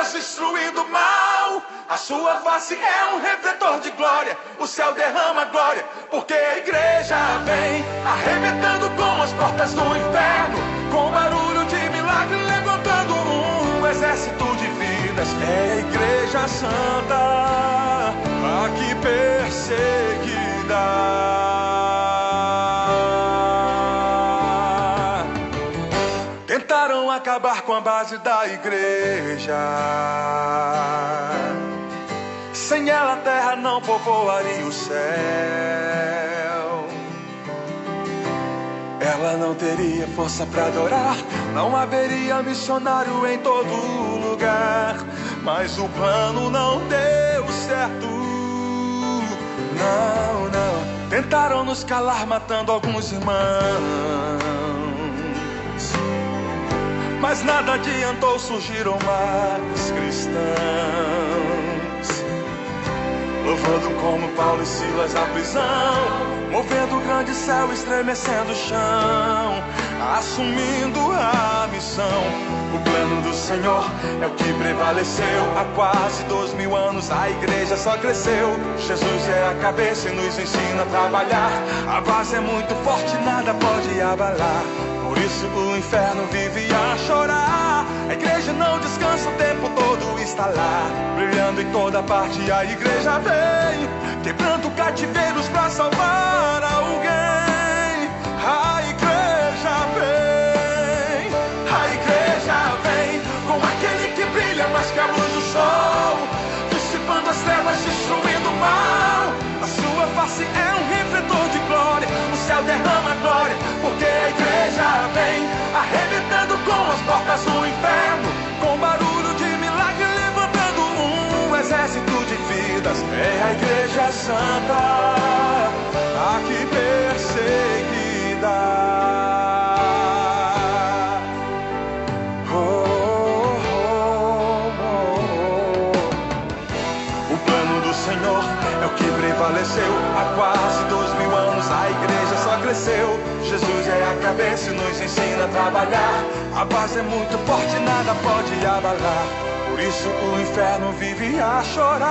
trevas destruindo o mal. A sua face é um refletor de glória. O céu derrama glória, porque a igreja vem arrebentando com as portas do inferno, com barulho de milagre, levantando um exército de vidas. É a igreja santa, aqui perseguida. Tentaram acabar com a base da igreja. Sem ela a terra não povoaria o céu. Ela não teria força para adorar, não haveria missionário em todo lugar. Mas o plano não deu certo. Não, não. Tentaram nos calar matando alguns irmãos, mas nada adiantou, surgiram mais cristãos, louvando como Paulo e Silas na prisão, movendo o grande céu, estremecendo o chão, assumindo a missão. O plano do Senhor é o que prevaleceu. Há quase 2000 anos a igreja só cresceu. Jesus é a cabeça e nos ensina a trabalhar. A base é muito forte, nada pode abalar. Por isso o inferno vive a chorar. A igreja não descansa, o tempo todo está lá, brilhando em toda parte. A igreja vem, quebrando cativeiros para salvar alguém. A igreja vem, a igreja vem, com aquele que brilha mais que a luz do sol, dissipando as trevas, destruindo o mal. A sua face é um refletor de glória. O céu derrama glória, porque a igreja vem arrebentando com as portas do inferno, com barulho de milagre, levantando um exército de vidas. É a igreja santa, aqui perseguida. O plano do Senhor é o que prevaleceu. Há quase 2000 anos a igreja só cresceu. Jesus é a cabeça e nos ensina a trabalhar. A base é muito forte, nada pode abalar. Por isso o inferno vive a chorar,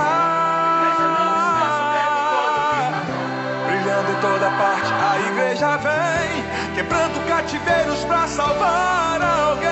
brilhando em toda parte. A igreja vem, quebrando cativeiros para salvar alguém.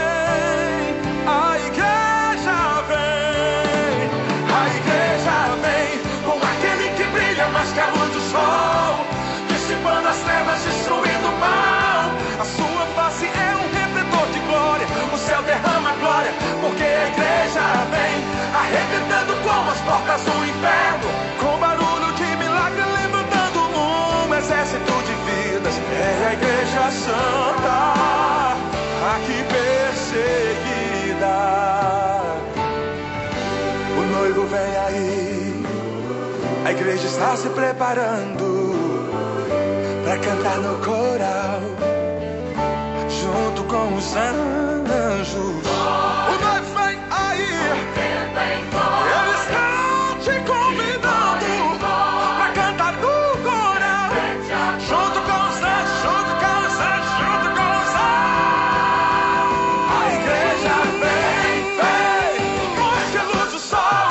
A igreja vem, a igreja vem, com aquele que brilha mais que a luz do sol, dissipando as trevas, destruindo o mal. A sua face é um refletor de glória. O céu derrama glória, porque a igreja vem arrebentando com as portas do inferno, com barulho de milagre, levantando um exército de vidas. É a igreja santa, aqui perseguida. O noivo vem aí, a igreja está se preparando para cantar no coral, junto com os anjos. O noivo vem aí, eles estão te convidando para cantar no coral, junto com os anjos, junto com os anjos, junto com os anjos. A igreja vem, vem, mais que a luz do sol,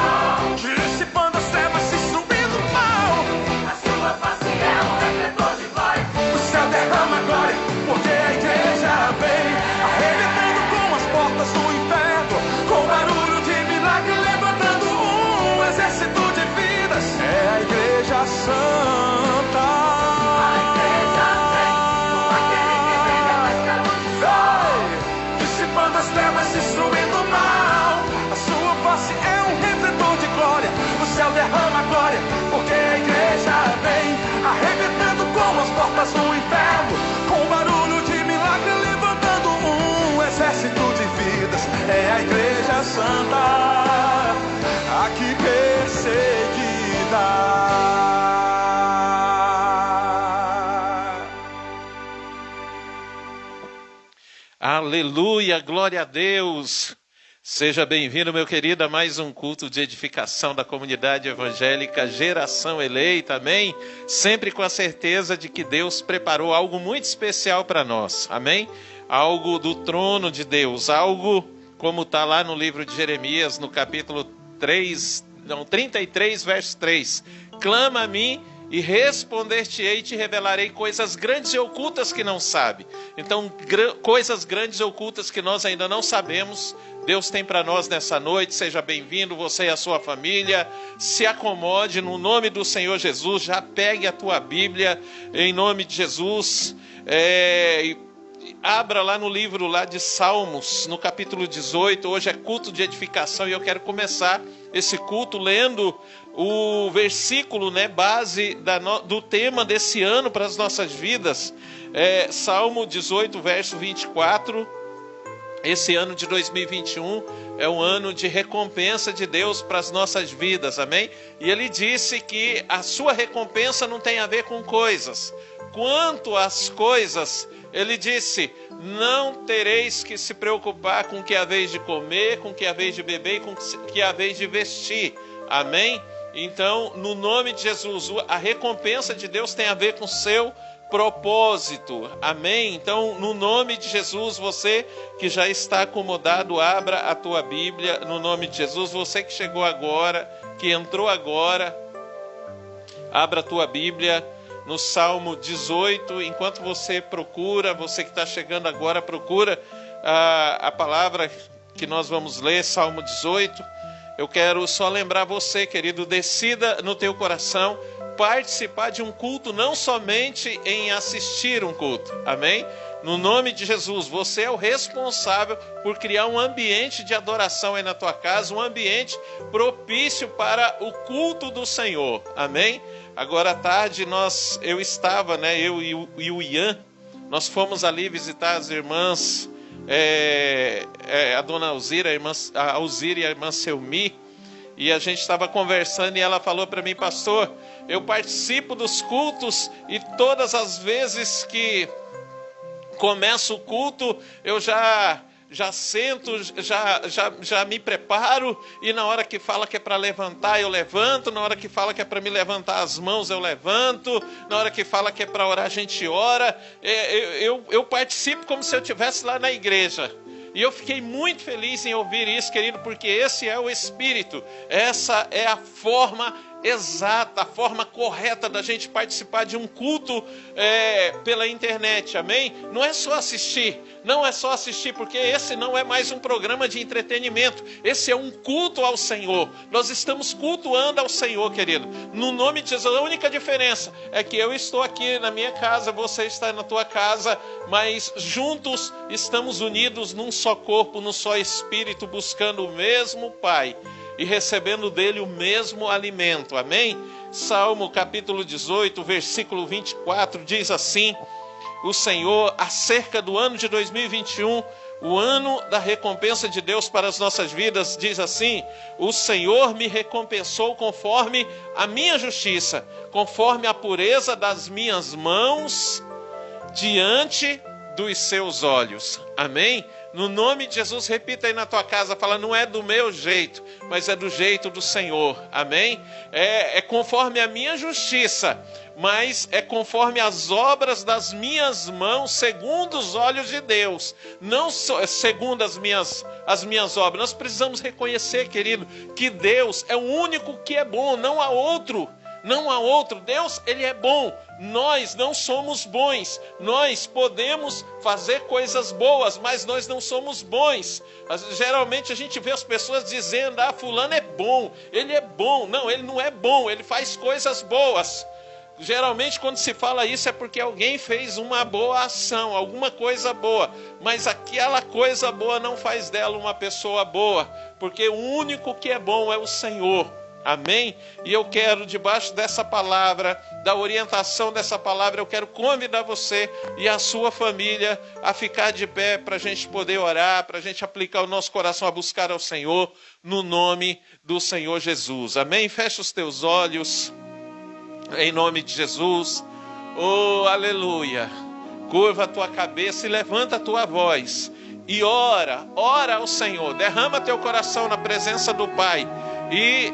dissipando as trevas, destruindo o mal. A sua face é um refletor de glória. O céu derrama glória, porque a igreja vem arrebentando com as portas do inferno, com barulho de milagre, levantando um exército de vidas. É a igreja santa, a igreja vem, com aquele que brilha mais que a luz do sol, dissipando as trevas, destruindo o mal. A sua face é um refletor de glória. O céu derrama glória, porque a igreja vem arrebentando com as portas do inferno, com barulho de milagre, levantando um exército de vidas. É a igreja santa, aqui perseguida. Aleluia, glória a Deus. Seja bem-vindo, meu querido, a mais um culto de edificação da comunidade evangélica Geração Eleita, amém? Sempre com a certeza de que Deus preparou algo muito especial para nós, amém? Algo do trono de Deus, algo como está lá no livro de Jeremias, no capítulo 33, verso 3. Clama a mim e responder-te-ei e te revelarei coisas grandes e ocultas que não sabe. Então, coisas grandes e ocultas que nós ainda não sabemos, Deus tem para nós nessa noite. Seja bem-vindo, você e a sua família. Se acomode no nome do Senhor Jesus. Já pegue a tua Bíblia em nome de Jesus. Abra lá no livro lá de Salmos, no capítulo 18. Hoje é culto de edificação e eu quero começar esse culto lendo o versículo, base do tema desse ano para as nossas vidas. Salmo 18, verso 24. Esse ano de 2021 é um ano de recompensa de Deus para as nossas vidas, amém? E ele disse que a sua recompensa não tem a ver com coisas. Quanto às coisas, ele disse: não tereis que se preocupar com o que haveis de comer, com o que haveis de beber e com o que haveis de vestir, amém? Então, no nome de Jesus, a recompensa de Deus tem a ver com o seu propósito, amém? Então, no nome de Jesus, você que já está acomodado, abra a tua Bíblia, no nome de Jesus. Você que chegou agora, que entrou agora, abra a tua Bíblia no Salmo 18, enquanto você procura, você que está chegando agora, procura a palavra que nós vamos ler, Salmo 18. Eu quero só lembrar você, querido, decida no teu coração participar de um culto, não somente em assistir um culto, amém? No nome de Jesus, você é o responsável por criar um ambiente de adoração aí na tua casa, um ambiente propício para o culto do Senhor, amém? Agora à tarde eu e o Ian, nós fomos ali visitar as irmãs, a dona Alzira, a Alzira e a irmã Selmi, e a gente estava conversando e ela falou para mim: pastor, eu participo dos cultos e todas as vezes que começa o culto eu já sento, já me preparo, e na hora que fala que é para levantar eu levanto, na hora que fala que é para me levantar as mãos eu levanto, na hora que fala que é para orar a gente ora. Eu participo como se eu estivesse lá na igreja. E eu fiquei muito feliz em ouvir isso, querido, porque esse é o Espírito, essa é a forma exata, a forma correta da gente participar de um culto pela internet, amém? Não é só assistir, porque esse não é mais um programa de entretenimento, esse é um culto ao Senhor. Nós estamos cultuando ao Senhor, querido, no nome de Jesus. A única diferença é que eu estou aqui na minha casa, você está na tua casa, mas juntos estamos unidos num só corpo, num só Espírito, buscando o mesmo Pai e recebendo dele o mesmo alimento, amém? Salmo capítulo 18, versículo 24, diz assim: o Senhor, acerca do ano de 2021, o ano da recompensa de Deus para as nossas vidas, diz assim: o Senhor me recompensou conforme a minha justiça, conforme a pureza das minhas mãos diante dos seus olhos, amém? No nome de Jesus, repita aí na tua casa, fala: não é do meu jeito, mas é do jeito do Senhor, amém? É conforme a minha justiça, mas é conforme as obras das minhas mãos, segundo os olhos de Deus, não segundo as minhas obras. Nós precisamos reconhecer, querido, que Deus é o único que é bom, não há outro. Não há outro. Deus, ele é bom. Nós não somos bons. Nós podemos fazer coisas boas, mas nós não somos bons. Geralmente a gente vê as pessoas dizendo: fulano é bom, ele é bom. Não, ele não é bom, ele faz coisas boas. Geralmente quando se fala isso é porque alguém fez uma boa ação, alguma coisa boa, mas aquela coisa boa não faz dela uma pessoa boa, porque o único que é bom é o Senhor. Amém? E eu quero, debaixo dessa palavra, da orientação dessa palavra, eu quero convidar você e a sua família a ficar de pé para a gente poder orar, para a gente aplicar o nosso coração a buscar ao Senhor, no nome do Senhor Jesus. Amém? Fecha os teus olhos, em nome de Jesus. Oh, aleluia! Curva a tua cabeça e levanta a tua voz. E ora ao Senhor. Derrama teu coração na presença do Pai. E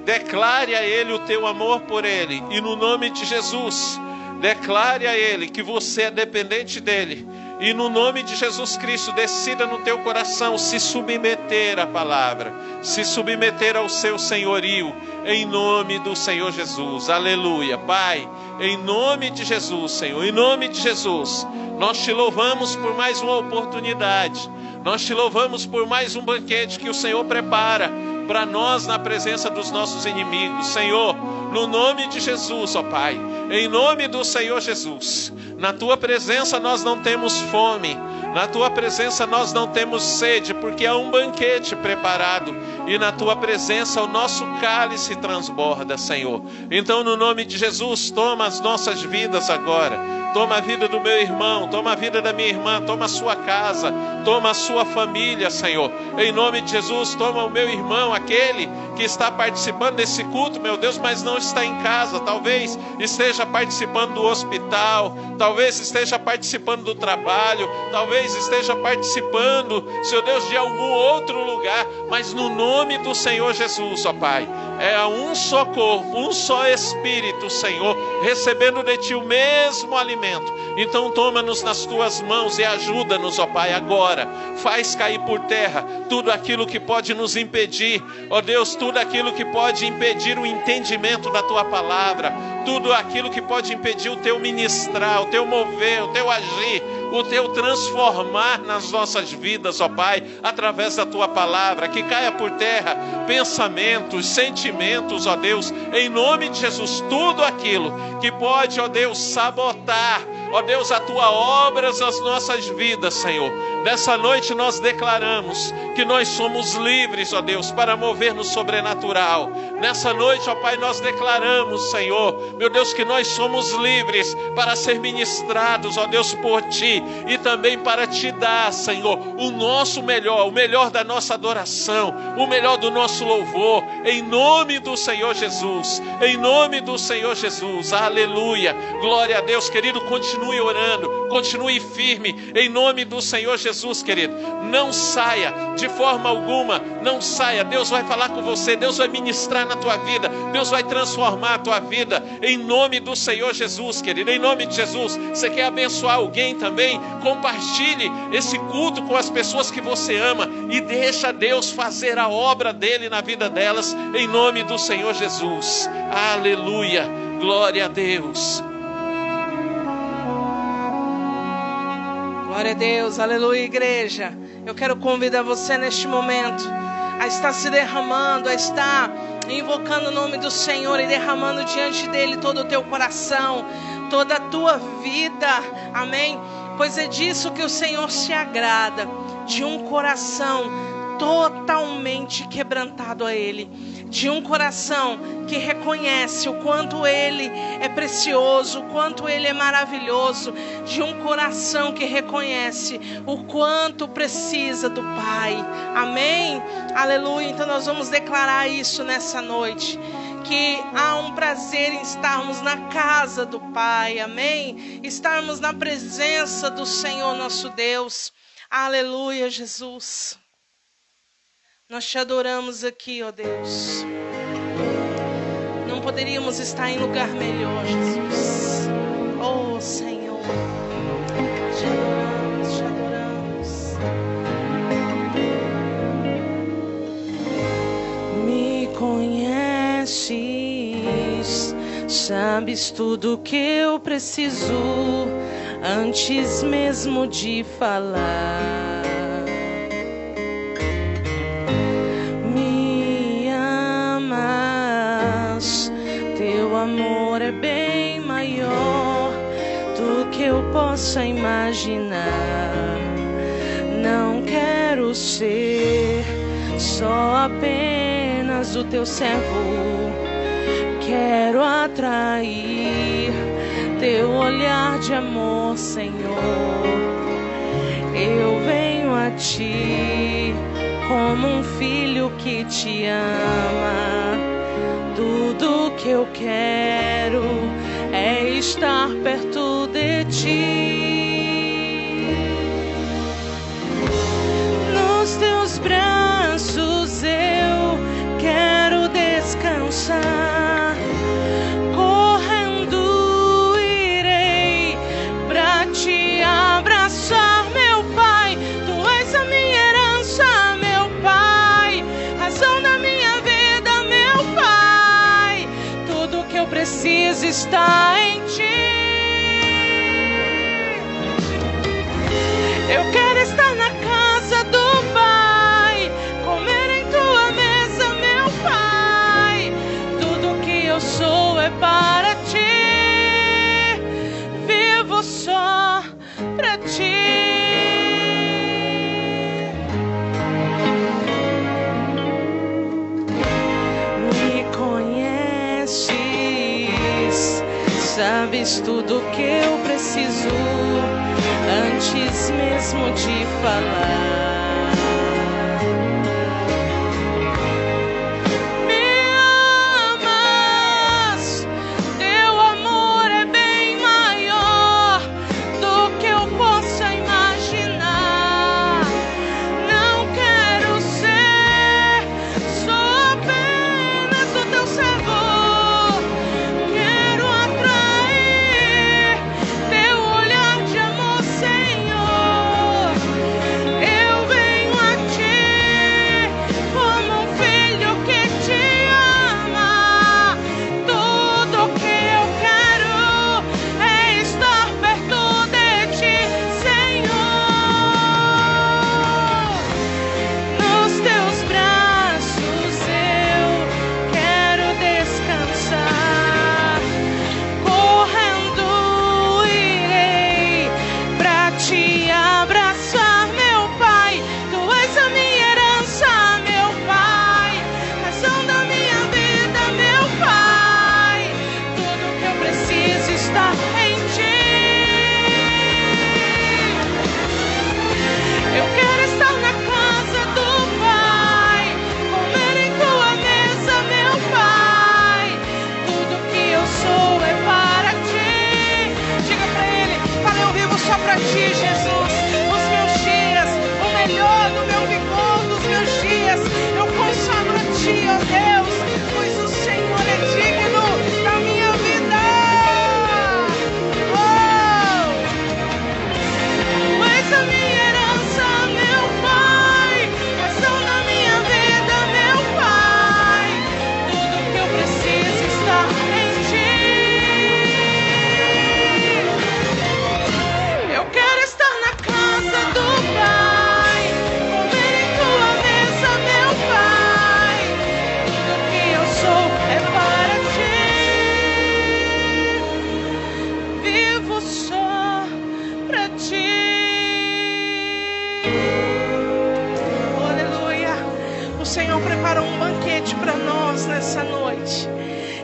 declare a Ele o teu amor por Ele. E no nome de Jesus, declare a Ele que você é dependente dEle. e no nome de Jesus Cristo, decida no teu coração se submeter à palavra, se submeter ao seu senhorio, em nome do Senhor Jesus. Aleluia. Pai, em nome de Jesus, Senhor, em nome de Jesus, nós te louvamos por mais uma oportunidade, nós te louvamos por mais um banquete que o Senhor prepara para nós na presença dos nossos inimigos. Senhor, no nome de Jesus, ó Pai, em nome do Senhor Jesus, na tua presença nós não temos fome, na tua presença nós não temos sede, porque há um banquete preparado, e na tua presença o nosso cálice transborda, Senhor. Então, no nome de Jesus, toma as nossas vidas agora, toma a vida do meu irmão, toma a vida da minha irmã, toma a sua casa, toma a sua família, Senhor. Em nome de Jesus, toma o meu irmão, aquele que está participando desse culto, meu Deus, mas não está em casa, talvez esteja participando do hospital, talvez esteja participando do trabalho, talvez esteja participando, Senhor Deus, de algum outro lugar, mas no nome do Senhor Jesus, ó Pai, é um só corpo, um só Espírito, Senhor, recebendo de Ti o mesmo alimento. Então toma-nos nas Tuas mãos e ajuda-nos, ó Pai, agora. Faz cair por terra tudo aquilo que pode nos impedir, ó Deus, tudo aquilo que pode impedir o entendimento da Tua palavra, tudo aquilo que pode impedir o Teu ministrar, o Teu mover, o Teu agir, o Teu transformar nas nossas vidas, ó Pai, através da Tua palavra. Que caia por terra pensamentos, sentimentos, ó Deus, em nome de Jesus, tudo aquilo que pode, ó Deus, sabotar, ó Deus, a Tua obra nas nossas vidas, Senhor. Nessa noite nós declaramos que nós somos livres, ó Deus, para mover no sobrenatural. Nessa noite, ó Pai, nós declaramos, Senhor, meu Deus, que nós somos livres para ser ministrados, ó Deus, por Ti, e também para Te dar, Senhor, o nosso melhor, o melhor da nossa adoração, o melhor do nosso louvor, em nome do Senhor Jesus, em nome do Senhor Jesus. Aleluia, glória a Deus. Querido, continue orando, continue firme, em nome do Senhor Jesus, querido. Não saia de forma alguma, não saia. Deus vai falar com você, Deus vai ministrar na tua vida, Deus vai transformar a tua vida, em nome do Senhor Jesus, querido, em nome de Jesus. Você quer abençoar alguém também? Compartilhe esse culto com as pessoas que você ama e deixa Deus fazer a obra dele na vida delas, em nome do Senhor Jesus. Aleluia, glória a Deus. Glória a Deus, aleluia, igreja. Eu quero convidar você neste momento a estar se derramando, a estar invocando o nome do Senhor e derramando diante dele todo o teu coração, toda a tua vida, amém? Pois é disso que o Senhor se agrada, de um coração totalmente quebrantado a Ele, de um coração que reconhece o quanto Ele é precioso, o quanto Ele é maravilhoso, de um coração que reconhece o quanto precisa do Pai, amém? Aleluia. Então nós vamos declarar isso nessa noite, que há um prazer em estarmos na casa do Pai, amém? Estarmos na presença do Senhor nosso Deus, aleluia, Jesus. Nós te adoramos aqui, ó Deus. Não poderíamos estar em lugar melhor, Jesus. Oh, Senhor. Te adoramos, te adoramos. Me conheces, sabes tudo que eu preciso antes mesmo de falar. Teu amor é bem maior do que eu possa imaginar. Não quero ser só apenas o teu servo. Quero atrair teu olhar de amor, Senhor. Eu venho a ti como um filho que te ama. Tudo que eu quero é estar perto de ti. Nos teus braços eu quero descansar. Correndo irei pra te abraçar. preciso estar em ti. Eu quero estar na casa do Pai, comer em tua mesa, meu Pai. Tudo que eu sou é para ti, vivo só para ti. Me conheces, sabes tudo que eu preciso antes mesmo de falar. Me amas, teu amor é bem maior do que eu possa imaginar. Não quero ser só apenas o teu servo, quero atrair teu olhar de amor, Senhor. Eu venho a ti como um filho que te ama. Tudo que eu quero é estar perto de ti, Senhor. Nos teus braços eu quero descansar. Correndo irei pra te abraçar, meu Pai. Tu és a minha herança, meu Pai, razão da minha vida, meu Pai. Tudo que eu preciso está em ti. Eu quero estar na casa do Pai, comer em tua mesa, meu Pai. Tudo que eu sou é para ti. Diga pra ele: Pai, eu vivo só pra ti, Jesus. Os meus dias, o melhor do meu vigor, dos meus dias, eu consagro a ti, ó Deus, pois o Senhor é digno da minha vida. Oh! Tu és a minha herança, meu Pai, razão da minha vida, meu Pai. Tudo que eu preciso está em ti. Eu quero estar na casa do Pai, comer em tua mesa, meu Pai. Tudo que eu sou é para ti, vivo só pra ti. Oh, aleluia. O Senhor preparou um banquete para nós nessa noite.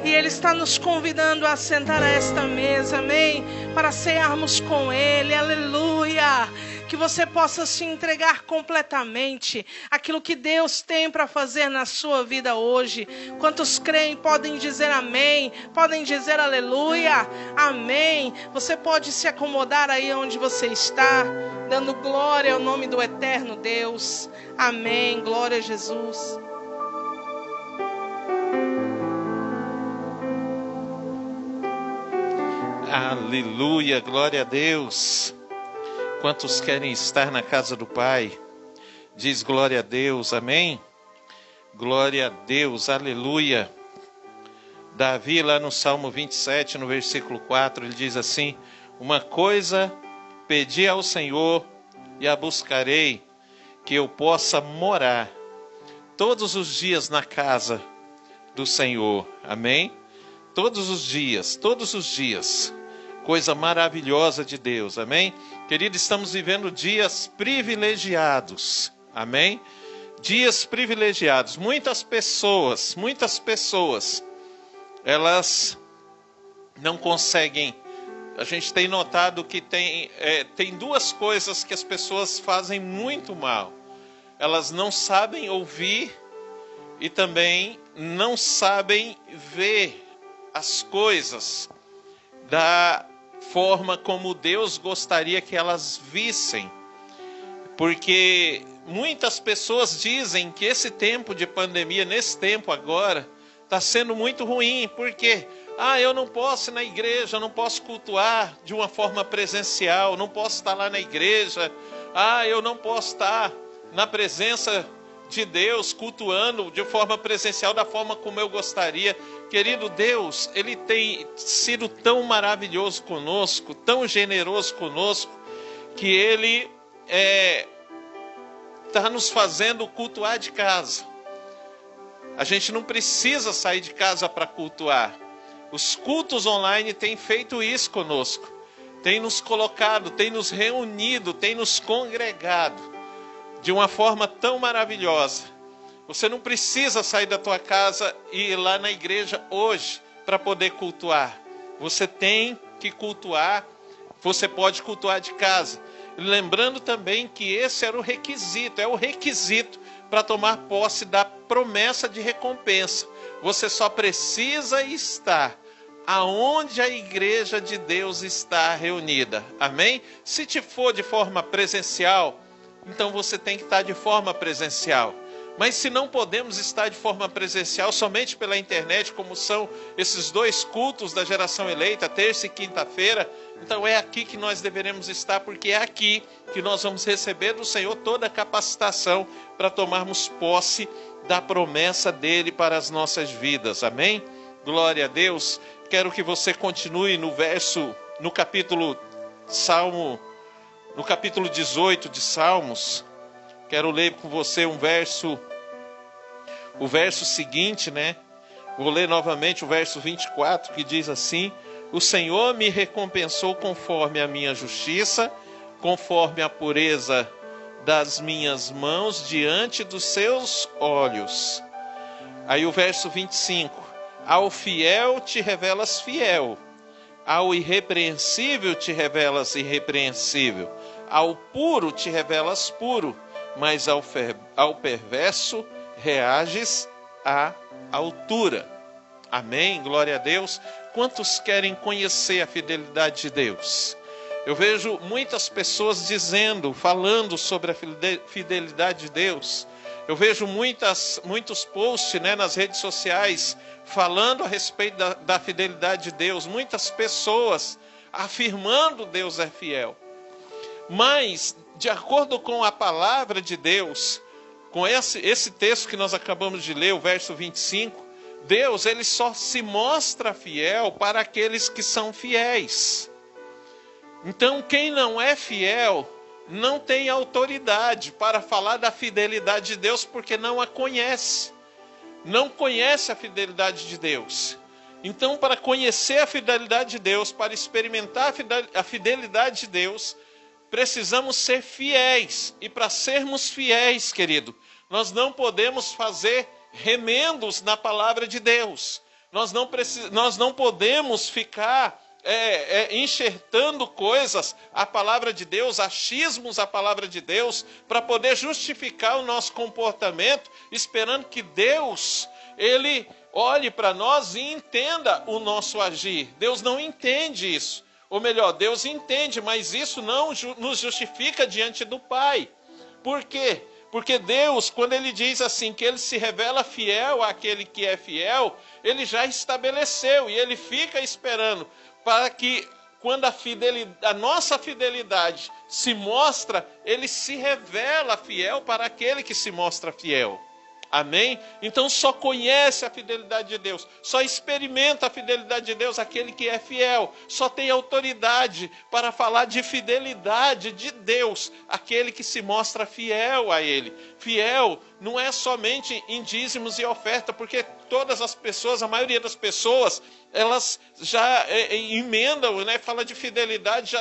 E Ele está nos convidando a sentar a esta mesa, amém? Para cearmos com Ele, aleluia. Que você possa se entregar completamente àquilo que Deus tem para fazer na sua vida hoje. Quantos creem podem dizer amém, podem dizer aleluia, amém. Você pode se acomodar aí onde você está, dando glória ao nome do eterno Deus, amém, glória a Jesus. Aleluia, glória a Deus. Quantos querem estar na casa do Pai? Diz glória a Deus, amém? Glória a Deus, aleluia. Davi, lá no Salmo 27, no versículo 4, ele diz assim: uma coisa pedi ao Senhor e a buscarei, que eu possa morar todos os dias na casa do Senhor, amém? Todos os dias, coisa maravilhosa de Deus, amém? Querido, estamos vivendo dias privilegiados, amém? Dias privilegiados. Muitas pessoas, elas não conseguem. A gente tem notado que tem duas coisas que as pessoas fazem muito mal. Elas não sabem ouvir e também não sabem ver as coisas da forma como Deus gostaria que elas vissem. Porque muitas pessoas dizem que esse tempo de pandemia, nesse tempo agora, está sendo muito ruim. Por quê? Eu não posso ir na igreja, não posso cultuar de uma forma presencial, não posso estar lá na igreja. Eu não posso estar na presença de Deus, cultuando de forma presencial, da forma como eu gostaria. Querido, Deus, Ele tem sido tão maravilhoso conosco, tão generoso conosco, que Ele está nos fazendo cultuar de casa. A gente não precisa sair de casa para cultuar. Os cultos online têm feito isso conosco. Tem nos colocado, tem nos reunido, tem nos congregado de uma forma tão maravilhosa. Você não precisa sair da tua casa e ir lá na igreja hoje para poder cultuar. Você tem que cultuar, você pode cultuar de casa. Lembrando também que esse era o requisito, é o requisito para tomar posse da promessa de recompensa. Você só precisa estar aonde a igreja de Deus está reunida. Amém? Se te for de forma presencial, então você tem que estar de forma presencial. Mas se não podemos estar de forma presencial somente pela internet, como são esses 2 cultos da geração eleita, terça e quinta-feira, então é aqui que nós deveremos estar, porque é aqui que nós vamos receber do Senhor toda a capacitação para tomarmos posse da promessa dele para as nossas vidas. Amém? Glória a Deus. Quero que você continue no capítulo 18 de Salmos. Quero ler com você o verso seguinte, né? Vou ler novamente o verso 24, que diz assim: o Senhor me recompensou conforme a minha justiça, conforme a pureza das minhas mãos diante dos seus olhos. Aí o verso 25: ao fiel te revelas fiel, ao irrepreensível te revelas irrepreensível, ao puro te revelas puro, mas ao perverso reages à altura. Amém? Glória a Deus. Quantos querem conhecer a fidelidade de Deus? Eu vejo muitas pessoas falando sobre a fidelidade de Deus. Eu vejo muitos posts, né, nas redes sociais falando a respeito da fidelidade de Deus. Muitas pessoas afirmando Deus é fiel. Mas, de acordo com a palavra de Deus, com esse texto que nós acabamos de ler, o verso 25, Deus, ele só se mostra fiel para aqueles que são fiéis. Então, quem não é fiel não tem autoridade para falar da fidelidade de Deus, porque não a conhece. Não conhece a fidelidade de Deus. Então, para conhecer a fidelidade de Deus, para experimentar a fidelidade de Deus, precisamos ser fiéis. E para sermos fiéis, querido, nós não podemos fazer remendos na palavra de Deus. Nós não podemos ficar enxertando coisas à palavra de Deus, achismos à palavra de Deus, para poder justificar o nosso comportamento, esperando que Deus, ele olhe para nós e entenda o nosso agir. Deus não entende isso. Ou melhor, Deus entende, mas isso não nos justifica diante do Pai. Por quê? Porque Deus, quando ele diz assim, que ele se revela fiel àquele que é fiel, ele já estabeleceu e ele fica esperando para que, quando a nossa fidelidade se mostra, ele se revela fiel para aquele que se mostra fiel. Amém? Então só conhece a fidelidade de Deus, só experimenta a fidelidade de Deus aquele que é fiel, só tem autoridade para falar de fidelidade de Deus, aquele que se mostra fiel a Ele. Fiel não é somente em dízimos e oferta, porque todas as pessoas, a maioria das pessoas, elas já emendam, né? Fala de fidelidade,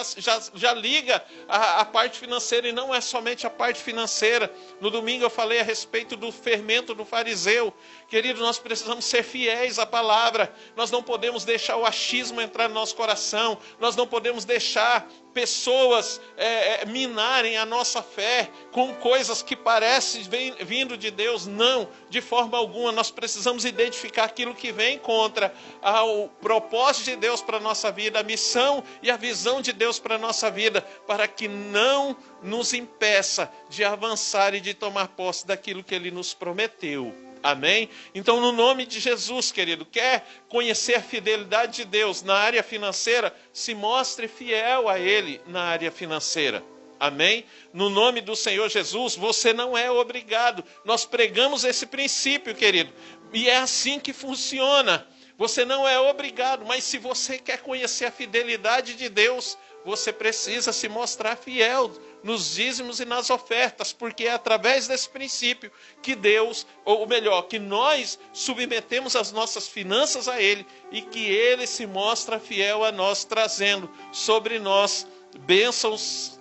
já liga a parte financeira, e não é somente a parte financeira. No domingo eu falei a respeito do fermento do fariseu. Querido, nós precisamos ser fiéis à palavra. Nós não podemos deixar o achismo entrar no nosso coração. Nós não podemos deixar pessoas minarem a nossa fé com coisas que parecem vindo de Deus. Não, de forma alguma. Nós precisamos identificar aquilo que vem contra o propósito de Deus para a nossa vida, a missão e a visão de Deus para a nossa vida, para que não nos impeça de avançar e de tomar posse daquilo que Ele nos prometeu. Amém? Então, no nome de Jesus, querido, quer conhecer a fidelidade de Deus na área financeira? Se mostre fiel a Ele na área financeira. Amém? No nome do Senhor Jesus, você não é obrigado. Nós pregamos esse princípio, querido. E é assim que funciona. Você não é obrigado, mas se você quer conhecer a fidelidade de Deus, você precisa se mostrar fiel nos dízimos e nas ofertas, porque é através desse princípio que Deus, ou melhor, que nós submetemos as nossas finanças a Ele e que Ele se mostra fiel a nós, trazendo sobre nós bênçãos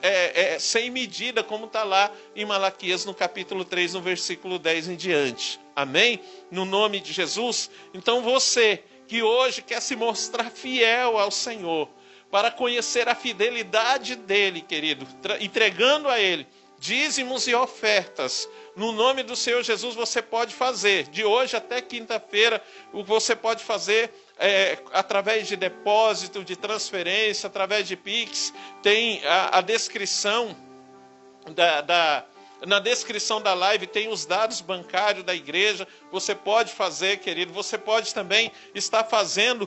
sem medida, como está lá em Malaquias no capítulo 3, no versículo 10 em diante. Amém? No nome de Jesus. Então você que hoje quer se mostrar fiel ao Senhor, para conhecer a fidelidade dele, querido, entregando a ele dízimos e ofertas, no nome do Senhor Jesus você pode fazer, de hoje até quinta-feira, você pode fazer através de depósito, de transferência, através de Pix. Tem a descrição na descrição da live tem os dados bancários da igreja. Você pode fazer, querido. Você pode também estar fazendo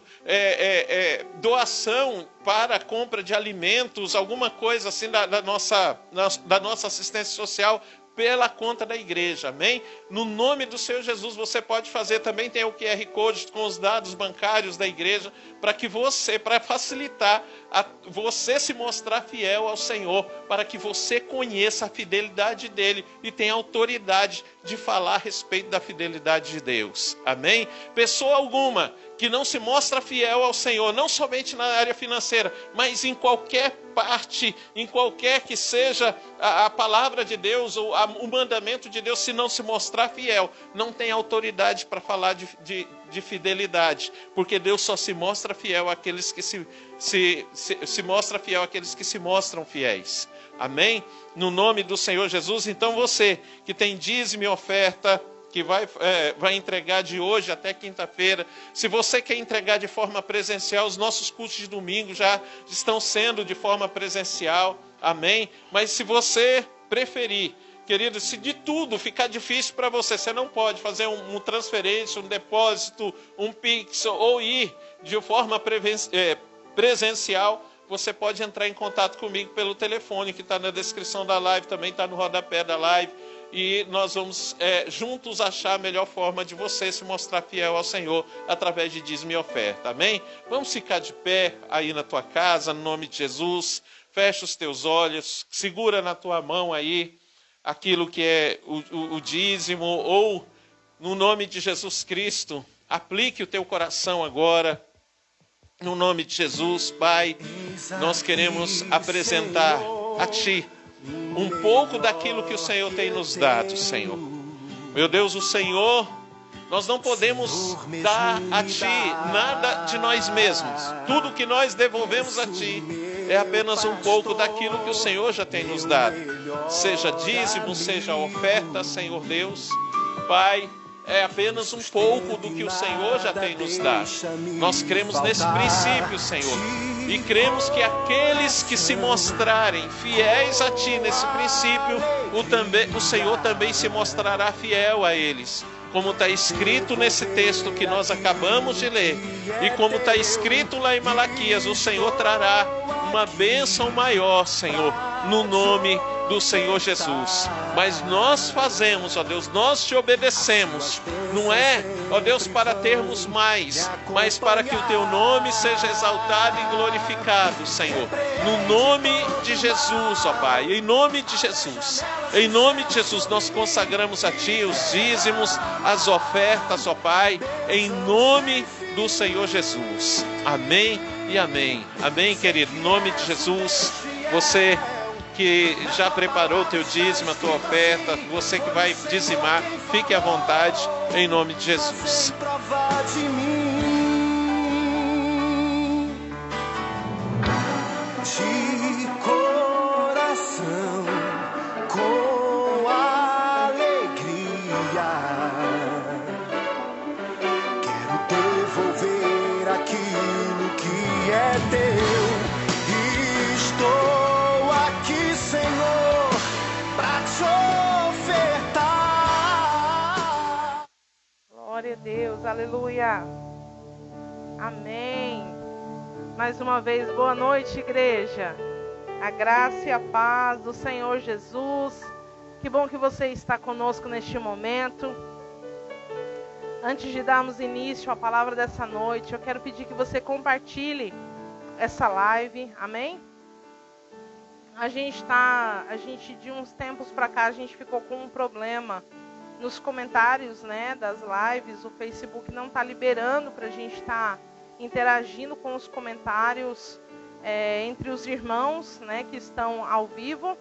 doação para a compra de alimentos, alguma coisa assim da nossa assistência social, pela conta da igreja, amém? No nome do Senhor Jesus, você pode fazer também, tem o QR Code com os dados bancários da igreja, para facilitar você se mostrar fiel ao Senhor, para que você conheça a fidelidade dele e tenha autoridade de falar a respeito da fidelidade de Deus, amém? Pessoa alguma que não se mostra fiel ao Senhor, não somente na área financeira, mas em qualquer parte, em qualquer que seja a palavra de Deus ou o mandamento de Deus, se não se mostrar fiel, não tem autoridade para falar de fidelidade, porque Deus só se mostra fiel àqueles que se mostra fiel àqueles que se mostram fiéis. Amém? No nome do Senhor Jesus. Então você que tem dízimo e oferta, que vai entregar de hoje até quinta-feira. Se você quer entregar de forma presencial, os nossos cultos de domingo já estão sendo de forma presencial. Amém? Mas se você preferir, querido, se de tudo ficar difícil para você, você não pode fazer uma transferência, um depósito, um Pix ou ir de forma presencial, você pode entrar em contato comigo pelo telefone que está na descrição da live, também está no rodapé da live. E nós vamos juntos achar a melhor forma de você se mostrar fiel ao Senhor através de dízimo e oferta. Amém? Vamos ficar de pé aí na tua casa, no nome de Jesus. Fecha os teus olhos, segura na tua mão aí aquilo que é o dízimo, ou no nome de Jesus Cristo, aplique o teu coração agora. No nome de Jesus, Pai, nós queremos apresentar a Ti um pouco daquilo que o Senhor tem nos dado, Senhor. Meu Deus, o Senhor, nós não podemos dar a Ti nada de nós mesmos. Tudo que nós devolvemos a Ti é apenas um pouco daquilo que o Senhor já tem nos dado. Seja dízimo, seja oferta, Senhor Deus. Pai, é apenas um pouco do que o Senhor já tem nos dado. Nós cremos nesse princípio, Senhor. E cremos que aqueles que se mostrarem fiéis a Ti nesse princípio, o Senhor também se mostrará fiel a eles. Como está escrito nesse texto que nós acabamos de ler, e como está escrito lá em Malaquias, o Senhor trará uma bênção maior, Senhor, no nome do Senhor Jesus. Mas nós fazemos, ó Deus, nós Te obedecemos, não é, ó Deus, para termos mais, mas para que o Teu nome seja exaltado e glorificado, Senhor. No nome de Jesus, ó Pai, em nome de Jesus, nós consagramos a Ti os dízimos, as ofertas, ó Pai, em nome do Senhor Jesus. Amém e amém. Amém, querido, em nome de Jesus. Você que já preparou o teu dízimo, a tua oferta, você que vai dizimar, fique à vontade, em nome de Jesus. De coração, com alegria, quero devolver aquilo que é teu. Estou aqui, Senhor, para te ofertar. Glória a Deus, aleluia. Amém. Mais uma vez, boa noite, igreja. A graça e a paz do Senhor Jesus. Que bom que você está conosco neste momento. Antes de darmos início à palavra dessa noite, eu quero pedir que você compartilhe essa live. Amém? A gente de uns tempos para cá, a gente ficou com um problema nos comentários, né, das lives. O Facebook não está liberando para a gente estar interagindo com os comentários entre os irmãos, né, que estão ao vivo.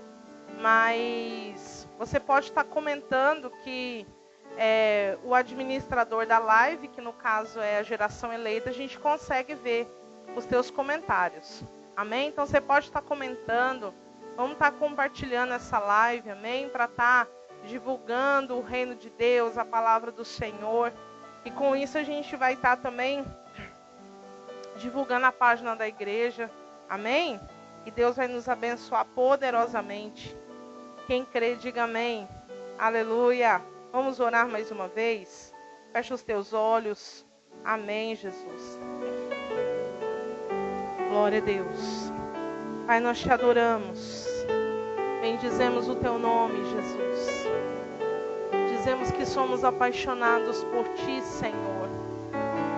Mas você pode estar comentando que o administrador da live, que no caso é a Geração Eleita, a gente consegue ver os teus comentários. Amém? Então você pode estar comentando, vamos estar compartilhando essa live, amém? Para estar divulgando o reino de Deus, a palavra do Senhor. E com isso a gente vai estar também divulgando a página da igreja. Amém? E Deus vai nos abençoar poderosamente. Quem crê, diga amém. Aleluia. Vamos orar mais uma vez. Fecha os teus olhos. Amém, Jesus. Glória a Deus. Pai, nós te adoramos. Bendizemos o teu nome, Jesus. Dizemos que somos apaixonados por ti, Senhor.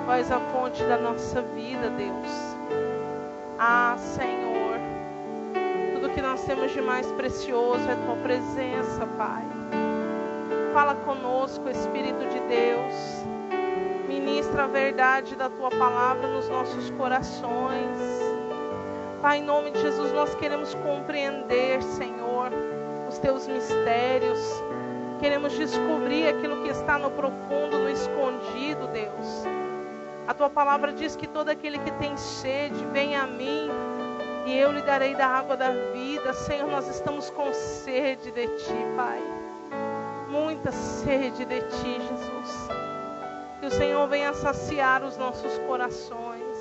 Tu és a fonte da nossa vida, Deus. Ah, Senhor, tudo que nós temos de mais precioso é tua presença, Pai. Fala conosco, Espírito de Deus. Ministra a verdade da tua palavra nos nossos corações. Pai, em nome de Jesus, nós queremos compreender, Senhor, os teus mistérios. Queremos descobrir aquilo que está no profundo, no escondido, Deus. A tua palavra diz que todo aquele que tem sede, venha a mim, e eu lhe darei da água da vida. Senhor, nós estamos com sede de ti, Pai. Muita sede de ti, Jesus. Que o Senhor venha saciar os nossos corações,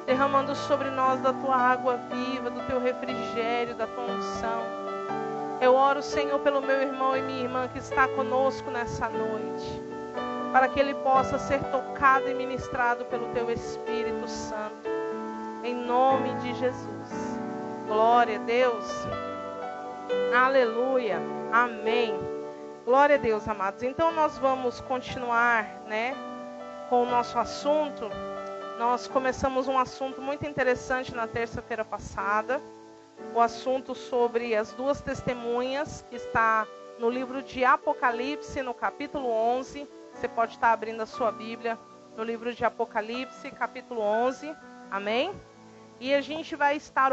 derramando sobre nós da tua água viva, do teu refrigério, da tua unção. Eu oro, Senhor, pelo meu irmão e minha irmã que está conosco nessa noite, para que ele possa ser tocado e ministrado pelo teu Espírito Santo. Em nome de Jesus. Glória a Deus. Aleluia. Amém. Glória a Deus, amados. Então nós vamos continuar, né, com o nosso assunto. Nós começamos um assunto muito interessante na terça-feira passada. O assunto sobre as duas testemunhas, que está no livro de Apocalipse, no capítulo 11. Você pode estar abrindo a sua Bíblia no livro de Apocalipse, capítulo 11. Amém? E a gente vai estar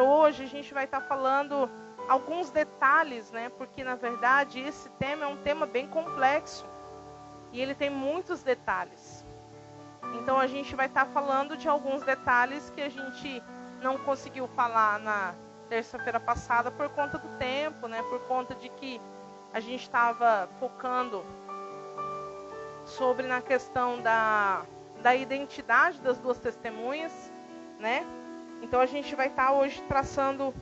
falando alguns detalhes, né? Porque, na verdade, esse tema é um tema bem complexo. E ele tem muitos detalhes. Então, a gente vai estar falando de alguns detalhes que a gente não conseguiu falar na terça-feira passada por conta do tempo, né? Por conta de que a gente estava focando sobre na questão da identidade das duas testemunhas, né? Então a gente vai estar hoje traçando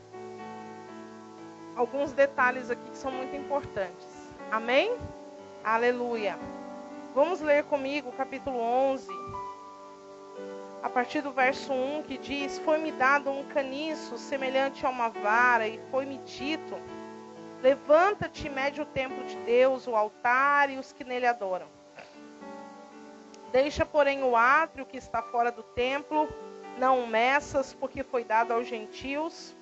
alguns detalhes aqui que são muito importantes. Amém? Aleluia. Vamos ler comigo o capítulo 11, a partir do verso 1, que diz: Foi-me dado um caniço semelhante a uma vara, e foi-me dito: Levanta-te e mede o templo de Deus, o altar e os que nele adoram. Deixa, porém, o átrio que está fora do templo, não o meças, porque foi dado aos gentios.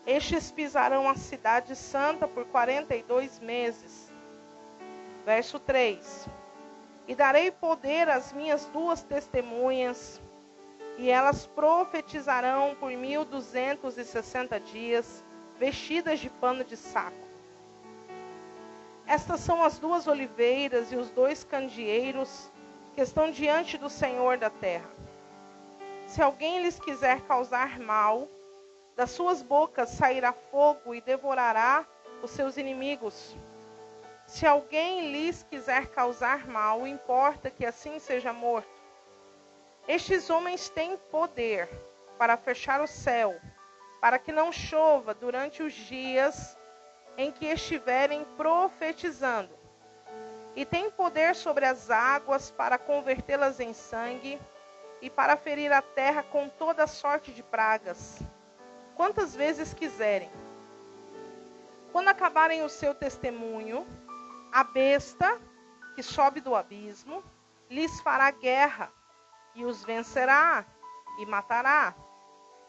Estes pisarão a cidade santa por 42 meses. Verso 3. E darei poder às minhas duas testemunhas, e elas profetizarão por 1260 dias, vestidas de pano de saco. Estas são as duas oliveiras e os dois candeeiros que estão diante do Senhor da terra. Se alguém lhes quiser causar mal, das suas bocas sairá fogo e devorará os seus inimigos. Se alguém lhes quiser causar mal, importa que assim seja morto. Estes homens têm poder para fechar o céu, para que não chova durante os dias em que estiverem profetizando. E têm poder sobre as águas para convertê-las em sangue e para ferir a terra com toda sorte de pragas. quantas vezes quiserem. Quando acabarem o seu testemunho, a besta que sobe do abismo lhes fará guerra e os vencerá e matará.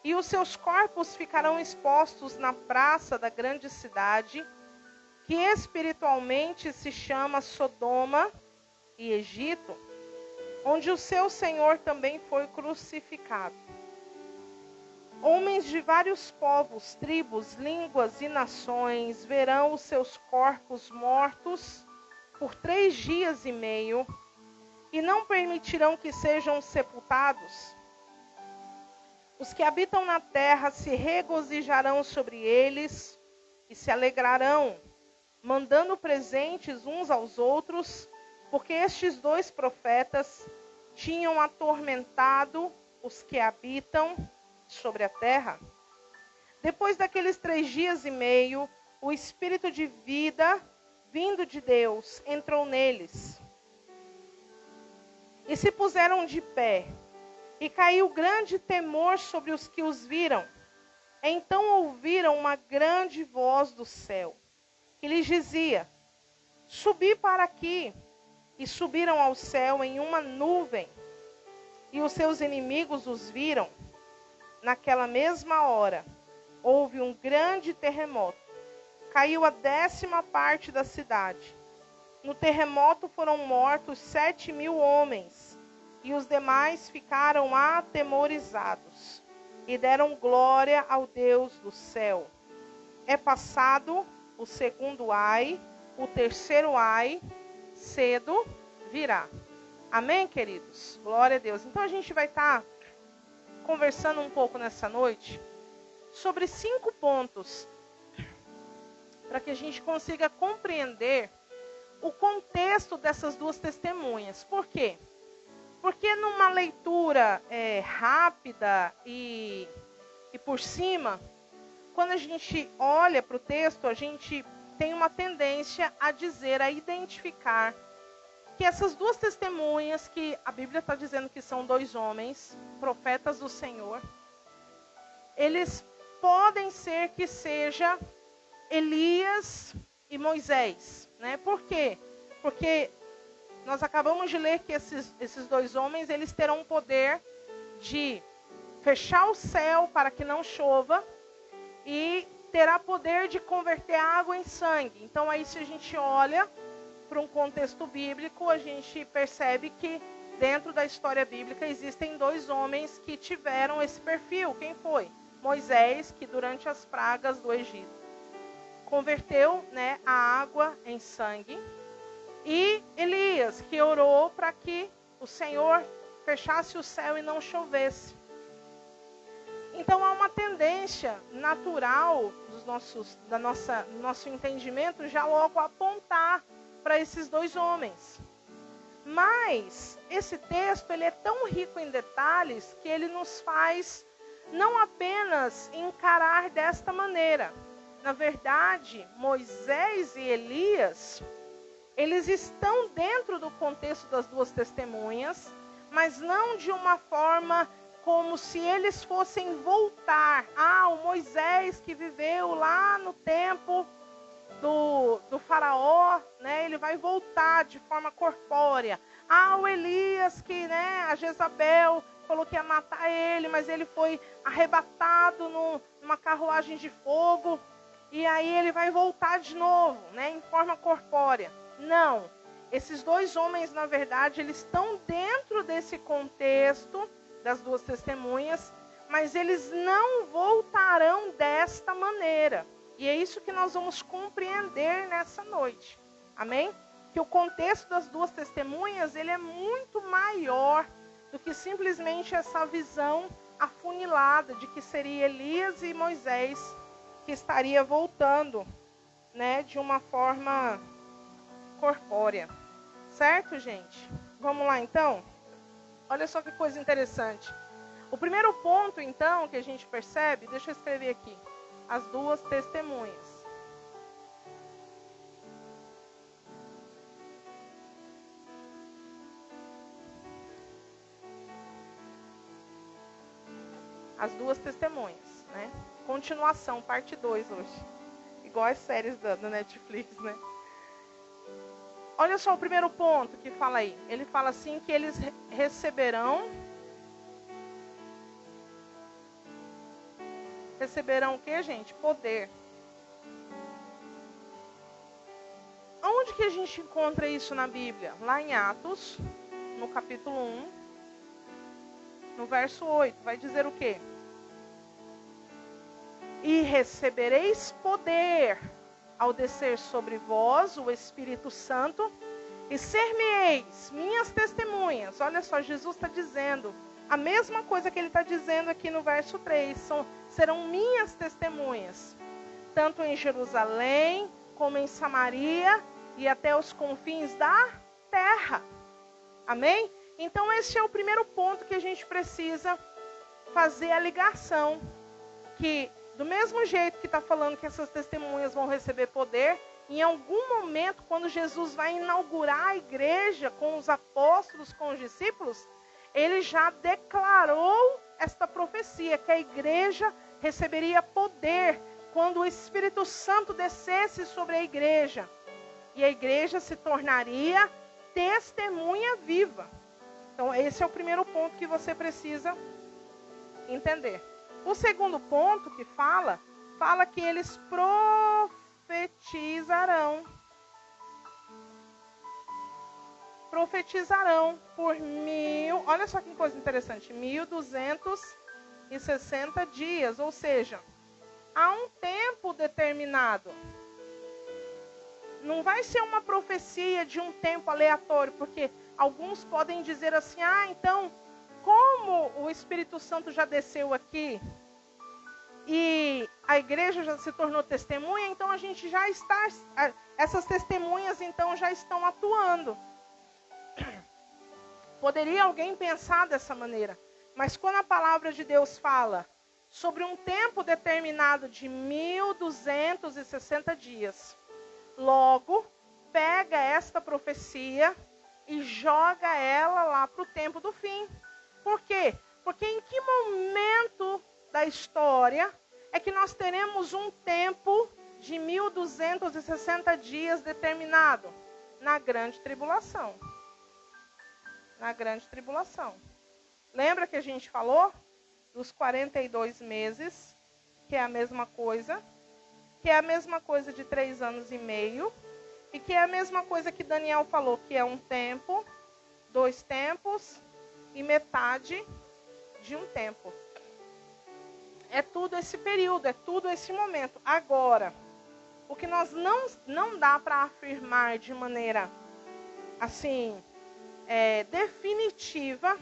E os seus corpos ficarão expostos na praça da grande cidade, que espiritualmente se chama Sodoma e Egito, onde o seu Senhor também foi crucificado. Homens de vários povos, tribos, línguas e nações verão os seus corpos mortos por 3 dias e meio, e não permitirão que sejam sepultados. Os que habitam na terra se regozijarão sobre eles e se alegrarão, mandando presentes uns aos outros, porque estes 2 profetas tinham atormentado os que habitam sobre a terra. Depois daqueles 3 dias e meio, o espírito de vida vindo de Deus entrou neles. E se puseram de pé, e caiu grande temor sobre os que os viram. Então ouviram uma grande voz do céu, que lhes dizia: subi para aqui. E subiram ao céu em uma nuvem, e os seus inimigos os viram. Naquela mesma hora, houve um grande terremoto. Caiu a 10ª parte da cidade. No terremoto foram mortos 7.000 homens, e os demais ficaram atemorizados, e deram glória ao Deus do céu. É passado o 2º ai, o 3º ai, cedo virá. Amém, queridos? Glória a Deus. Então a gente vai estar conversando um pouco nessa noite sobre 5 pontos para que a gente consiga compreender o contexto dessas 2 testemunhas. Por quê? Porque numa leitura rápida e por cima, quando a gente olha para o texto, a gente tem uma tendência a dizer, a identificar que essas 2 testemunhas, que a Bíblia está dizendo que são 2 homens, profetas do Senhor, eles podem ser que seja Elias e Moisés, né? Por quê? Porque nós acabamos de ler que esses 2 homens, eles terão o poder de fechar o céu para que não chova e terá poder de converter água em sangue. Então aí, se a gente olha para um contexto bíblico, a gente percebe que dentro da história bíblica existem 2 homens que tiveram esse perfil. Quem foi? Moisés, que durante as pragas do Egito converteu, né, a água em sangue, e Elias, que orou para que o Senhor fechasse o céu e não chovesse. Então há uma tendência natural do nosso entendimento já logo apontar para esses 2 homens. Mas esse texto, ele é tão rico em detalhes que ele nos faz não apenas encarar desta maneira. Na verdade, Moisés e Elias, eles estão dentro do contexto das 2 testemunhas, mas não de uma forma como se eles fossem voltar. O Moisés que viveu lá no tempo do faraó, né, ele vai voltar de forma corpórea. O Elias que, né, a Jezabel falou que ia matar ele, mas ele foi arrebatado numa carruagem de fogo, e aí ele vai voltar de novo, né, em forma corpórea. Não, esses 2 homens, na verdade, eles estão dentro desse contexto das 2 testemunhas, mas eles não voltarão desta maneira. E é isso que nós vamos compreender nessa noite. Amém? Que o contexto das 2 testemunhas, ele é muito maior do que simplesmente essa visão afunilada de que seria Elias e Moisés que estaria voltando, né, de uma forma corpórea. Certo, gente? Vamos lá, então? Olha só que coisa interessante. O primeiro ponto, então, que a gente percebe, deixa eu escrever aqui, as 2 testemunhas. As 2 testemunhas. né? Continuação, parte 2 hoje. Igual as séries da Netflix, né? Olha só o primeiro ponto que fala aí. Ele fala assim que eles receberão o que, gente? Poder. Onde que a gente encontra isso na Bíblia? Lá em Atos, no capítulo 1, no verso 8, vai dizer o quê? E recebereis poder ao descer sobre vós o Espírito Santo, e ser-me-eis minhas testemunhas. Olha só, Jesus está dizendo a mesma coisa que ele está dizendo aqui no verso 3. Serão minhas testemunhas, tanto em Jerusalém, como em Samaria, e até os confins da terra. Amém? Então esse é o primeiro ponto que a gente precisa fazer a ligação. Que do mesmo jeito que está falando que essas testemunhas vão receber poder, em algum momento, quando Jesus vai inaugurar a igreja com os apóstolos, com os discípulos, ele já declarou esta profecia, que a igreja receberia poder quando o Espírito Santo descesse sobre a igreja. E a igreja se tornaria testemunha viva. Então, esse é o primeiro ponto que você precisa entender. O segundo ponto que fala que eles profetizarão. Profetizarão por olha só que coisa interessante, 1260 dias, ou seja, há um tempo determinado. Não vai ser uma profecia de um tempo aleatório, porque alguns podem dizer assim, então, como o Espírito Santo já desceu aqui e a igreja já se tornou testemunha, então a gente já está, essas testemunhas então já estão atuando. Poderia alguém pensar dessa maneira, mas quando a palavra de Deus fala sobre um tempo determinado de 1260 dias, logo pega esta profecia e joga ela lá para o tempo do fim. Por quê? Porque em que momento da história é que nós teremos um tempo de 1260 dias determinado? Na grande tribulação. Na grande tribulação. Lembra que a gente falou dos 42 meses, que é a mesma coisa, que é a mesma coisa de 3 anos e meio, e que é a mesma coisa que Daniel falou, que é um tempo, 2 tempos e metade de um tempo. É tudo esse período, é tudo esse momento. Agora, o que nós não dá para afirmar de maneira assim definitiva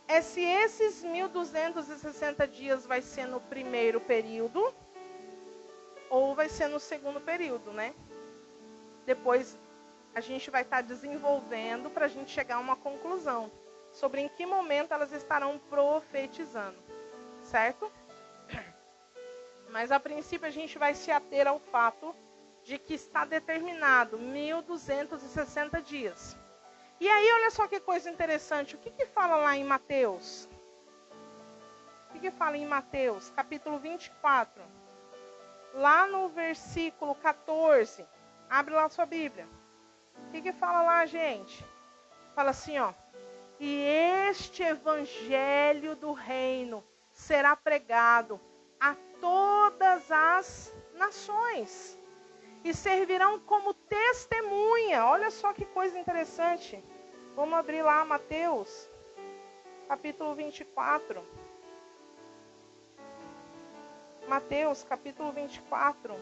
é se esses 1260 dias vai ser no primeiro período ou vai ser no segundo período, né? Depois a gente vai estar desenvolvendo para a gente chegar a uma conclusão sobre em que momento elas estarão profetizando, certo? Mas a princípio a gente vai se ater ao fato de que está determinado 1260 dias. E aí, olha só que coisa interessante. O que fala lá em Mateus? O que fala em Mateus, capítulo 24? Lá no versículo 14. Abre lá a sua Bíblia. O que fala lá, gente? Fala assim, ó. E este evangelho do reino será pregado a todas as nações. E servirão como testemunha. Olha só que coisa interessante. Vamos abrir lá Mateus, capítulo 24. Mateus, capítulo 24.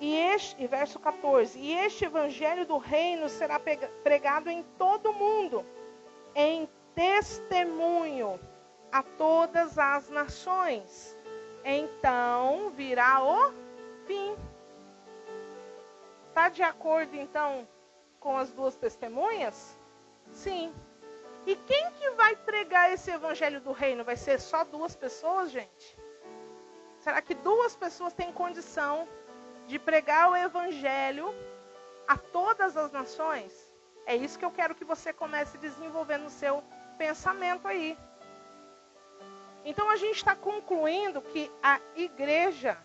E verso 14. E este evangelho do reino será pregado em todo o mundo, em testemunho a todas as nações. Então virá o fim. Está de acordo, então, com as duas testemunhas? Sim. E quem que vai pregar esse evangelho do reino? Vai ser só 2 pessoas, gente? Será que 2 pessoas têm condição de pregar o evangelho a todas as nações? É isso que eu quero que você comece a desenvolver no seu pensamento aí. Então a gente está concluindo que a igreja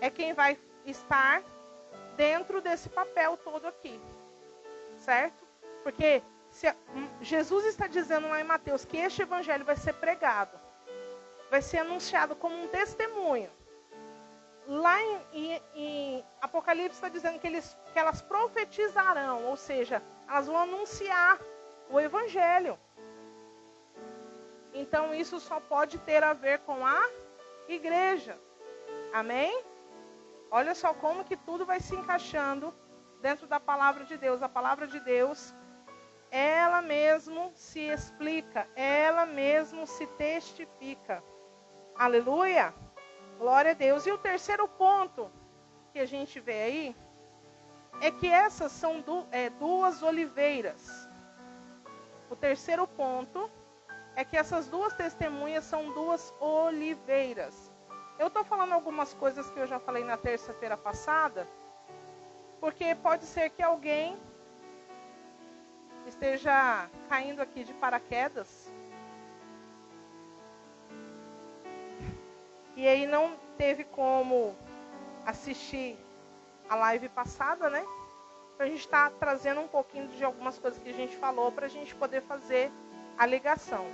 é quem vai estar dentro desse papel todo aqui. Certo? Porque Jesus está dizendo lá em Mateus que este evangelho vai ser pregado, vai ser anunciado como um testemunho. Lá em Apocalipse está dizendo que elas profetizarão, ou seja, elas vão anunciar o evangelho. Então isso só pode ter a ver com a igreja. Amém? Olha só como que tudo vai se encaixando dentro da palavra de Deus. A palavra de Deus, ela mesmo se explica, ela mesmo se testifica. Aleluia! Glória a Deus. E o terceiro ponto que a gente vê aí é que essas são duas oliveiras. O terceiro ponto é que essas duas testemunhas são duas oliveiras. Eu estou falando algumas coisas que eu já falei na terça-feira passada, porque pode ser que alguém esteja caindo aqui de paraquedas e aí não teve como assistir a live passada, né? Então a gente está trazendo um pouquinho de algumas coisas que a gente falou para a gente poder fazer a ligação.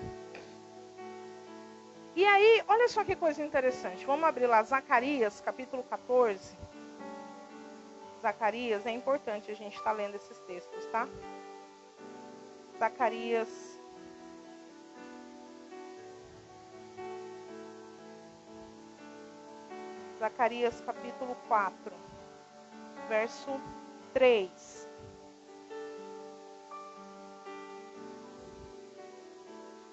E aí, olha só que coisa interessante. Vamos abrir lá Zacarias, capítulo 14. Zacarias, é importante a gente estar lendo esses textos, tá? Zacarias. Zacarias, capítulo 4, verso 3.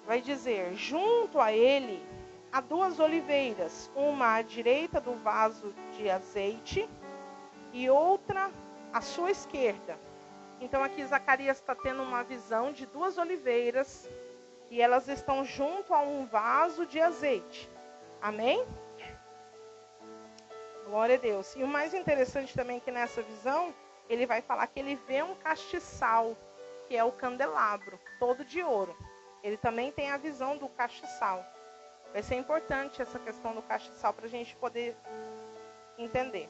Vai dizer: junto a ele há duas oliveiras, uma à direita do vaso de azeite e outra à sua esquerda. Então aqui Zacarias está tendo uma visão de duas oliveiras e elas estão junto a um vaso de azeite. Amém? Glória a Deus. E o mais interessante também é que nessa visão, ele vai falar que ele vê um castiçal, que é o candelabro, todo de ouro. Ele também tem a visão do castiçal. Vai ser importante essa questão do castiçal para a gente poder entender.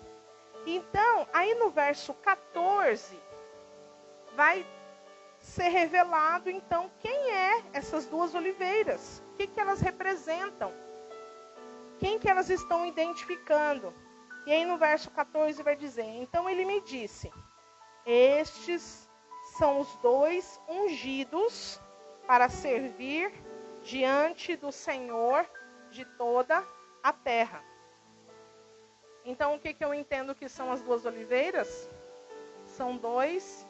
Então, aí no verso 14, vai ser revelado, então, quem é essas duas oliveiras. O que elas representam. Quem que elas estão identificando. E aí no verso 14 vai dizer: então ele me disse, estes são os dois ungidos para servir diante do Senhor de toda a terra. Então o que eu entendo que são as duas oliveiras? São dois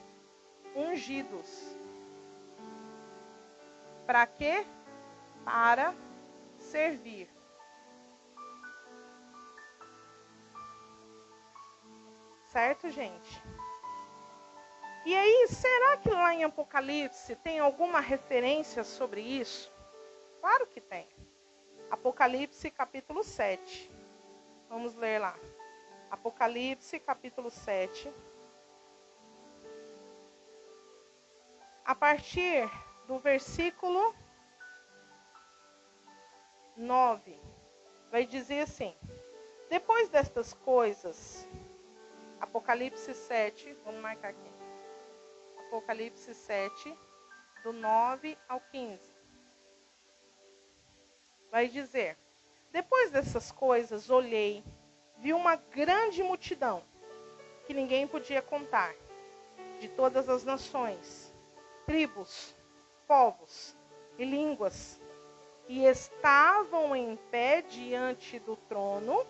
ungidos. Para quê? Para servir. Certo, gente? E aí, será que lá em Apocalipse tem alguma referência sobre isso? Claro que tem. Apocalipse capítulo 7. Vamos ler lá. Apocalipse capítulo 7. A partir do versículo 9. Vai dizer assim: depois destas coisas... Apocalipse 7, vamos marcar aqui. Apocalipse 7, do 9 ao 15. Vai dizer: depois dessas coisas, olhei, vi uma grande multidão, que ninguém podia contar, de todas as nações, tribos, povos e línguas, e estavam em pé diante do trono.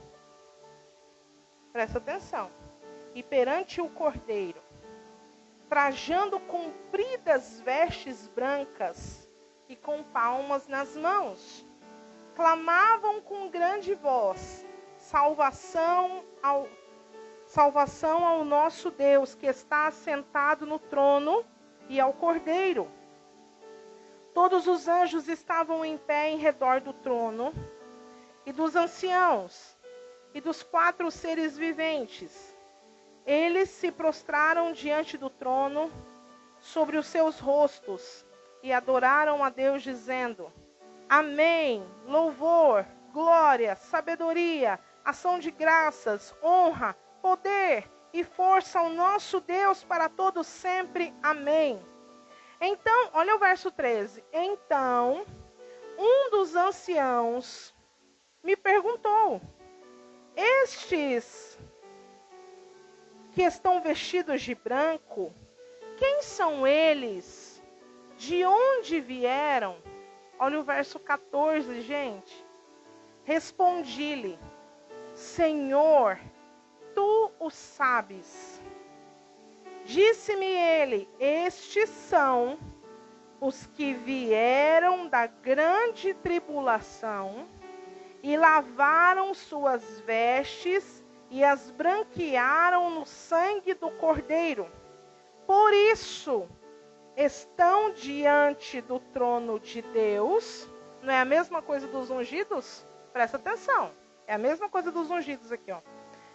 Presta atenção. E perante o Cordeiro, trajando compridas vestes brancas e com palmas nas mãos, clamavam com grande voz: salvação ao nosso Deus, que está assentado no trono, e ao Cordeiro. Todos os anjos estavam em pé em redor do trono, e dos anciãos, e dos 4 seres viventes. Eles se prostraram diante do trono sobre os seus rostos e adoraram a Deus dizendo: Amém, louvor, glória, sabedoria, ação de graças, honra, poder e força ao nosso Deus para todos sempre. Amém. Então, olha o verso 13. Então, um dos anciãos me perguntou: estes que estão vestidos de branco, quem são eles? De onde vieram? Olha o verso 14, gente. Respondi-lhe: Senhor, tu o sabes. Disse-me ele: estes são os que vieram da grande tribulação e lavaram suas vestes e as branquearam no sangue do Cordeiro. Por isso estão diante do trono de Deus. Não é a mesma coisa dos ungidos? Presta atenção. É a mesma coisa dos ungidos aqui, ó.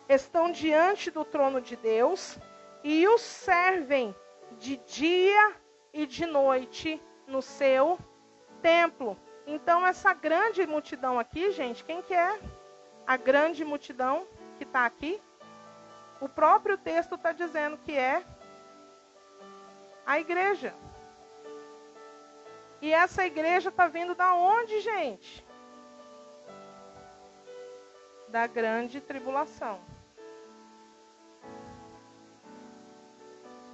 Estão diante do trono de Deus e os servem de dia e de noite no seu templo. Então, essa grande multidão aqui, gente, quem que é a grande multidão que está aqui? O próprio texto está dizendo que é a igreja. E essa igreja está vindo da onde, gente? Da grande tribulação.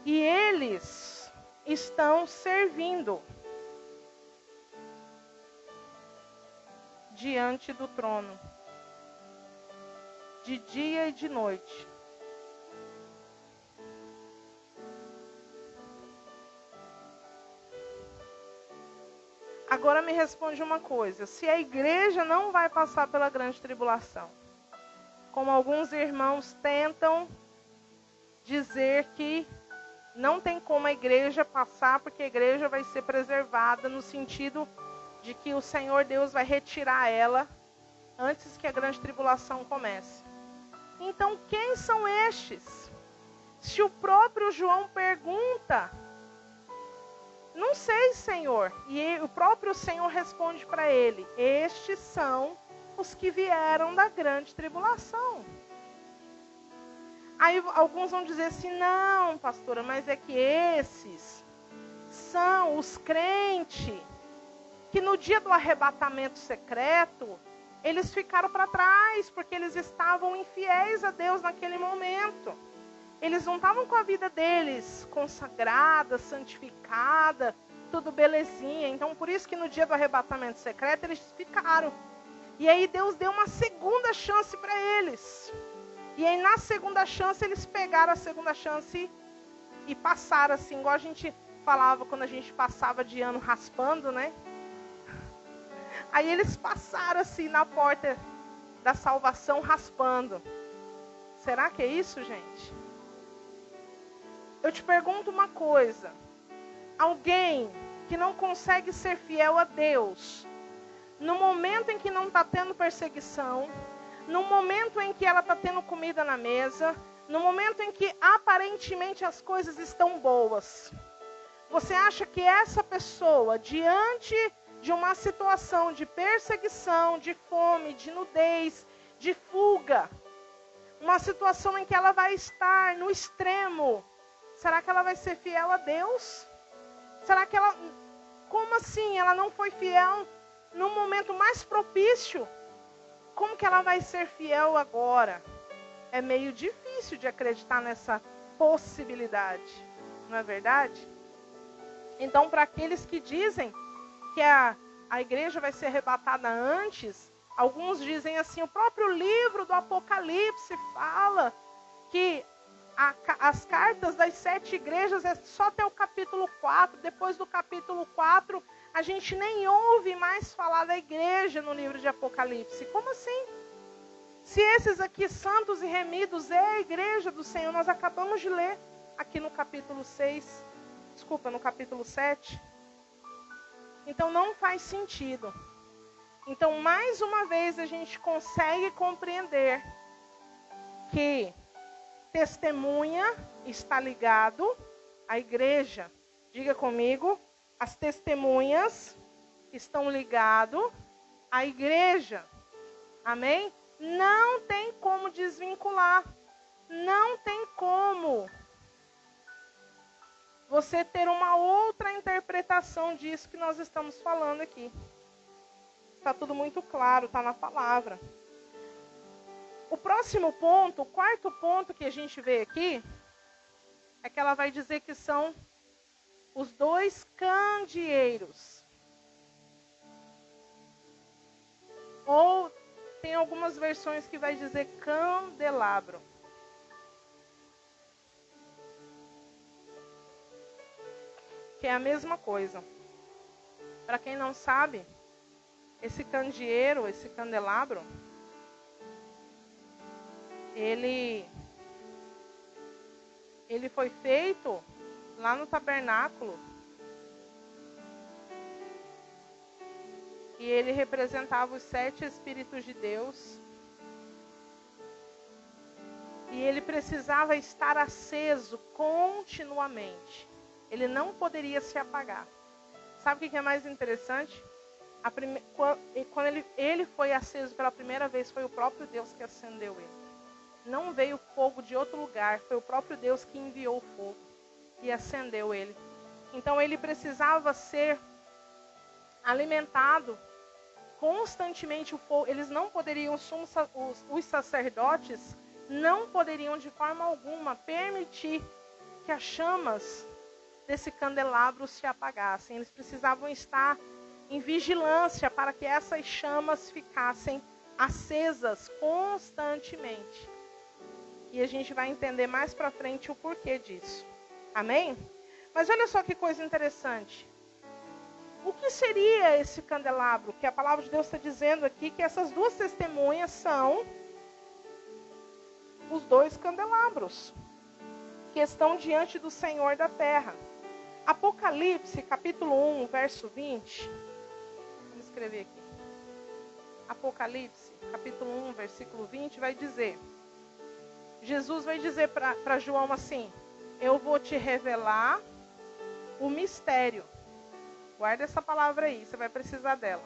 E eles estão servindo diante do trono, de dia e de noite. Agora me responde uma coisa: se a igreja não vai passar pela grande tribulação, como alguns irmãos tentam dizer que não tem como a igreja passar, porque a igreja vai ser preservada no sentido de que o Senhor Deus vai retirar ela antes que a grande tribulação comece. Então, quem são estes? Se o próprio João pergunta: não sei, Senhor. E o próprio Senhor responde para ele: estes são os que vieram da grande tribulação. Aí alguns vão dizer assim: não, pastora, mas é que esses são os crentes que no dia do arrebatamento secreto, eles ficaram para trás, porque eles estavam infiéis a Deus naquele momento. Eles não estavam com a vida deles consagrada, santificada, tudo belezinha. Então, por isso que no dia do arrebatamento secreto, eles ficaram. E aí Deus deu uma segunda chance para eles. E aí, na segunda chance, eles pegaram a segunda chance e passaram assim, igual a gente falava quando a gente passava de ano raspando, né? Aí eles passaram assim na porta da salvação raspando. Será que é isso, gente? Eu te pergunto uma coisa: alguém que não consegue ser fiel a Deus, no momento em que não está tendo perseguição, no momento em que ela está tendo comida na mesa, no momento em que aparentemente as coisas estão boas, você acha que essa pessoa, diante de uma situação de perseguição, de fome, de nudez, de fuga, uma situação em que ela vai estar no extremo, será que ela vai ser fiel a Deus? Será que ela, como assim? Ela não foi fiel no momento mais propício? Como que ela vai ser fiel agora? É meio difícil de acreditar nessa possibilidade, não é verdade? Então, para aqueles que dizem que a igreja vai ser arrebatada antes, alguns dizem assim, o próprio livro do Apocalipse fala que as cartas das 7 igrejas é só até o capítulo 4, depois do capítulo 4, a gente nem ouve mais falar da igreja no livro de Apocalipse. Como assim? Se esses aqui, santos e remidos, é a igreja do Senhor, nós acabamos de ler aqui no capítulo 7. Então não faz sentido. Então, mais uma vez, a gente consegue compreender que testemunha está ligado à igreja. Diga comigo, as testemunhas estão ligadas à igreja. Amém? Não tem como desvincular. Não tem como você ter uma outra interpretação disso que nós estamos falando aqui. Está tudo muito claro, está na palavra. O próximo ponto, o quarto ponto que a gente vê aqui, é que ela vai dizer que são os 2 candeeiros. Ou tem algumas versões que vai dizer candelabro. Que é a mesma coisa. Para quem não sabe, esse candeeiro, esse candelabro, ele foi feito lá no tabernáculo. E ele representava os 7 Espíritos de Deus. E ele precisava estar aceso continuamente. Ele não poderia se apagar. Sabe o que é mais interessante? Quando ele foi aceso pela primeira vez, foi o próprio Deus que acendeu ele. Não veio fogo de outro lugar, foi o próprio Deus que enviou o fogo e acendeu ele. Então ele precisava ser alimentado constantemente. O fogo. Eles não poderiam, os sacerdotes não poderiam de forma alguma permitir que as chamas desse candelabro se apagassem. Eles precisavam estar em vigilância para que essas chamas ficassem acesas constantemente. E a gente vai entender mais para frente o porquê disso. Amém? Mas olha só que coisa interessante. O que seria esse candelabro? Que a palavra de Deus está dizendo aqui que essas 2 testemunhas são os 2 candelabros que estão diante do Senhor da terra. Apocalipse, capítulo 1, verso 20. Vamos escrever aqui. Apocalipse, capítulo 1, versículo 20, vai dizer... Jesus vai dizer para João assim: eu vou te revelar o mistério. Guarda essa palavra aí, você vai precisar dela.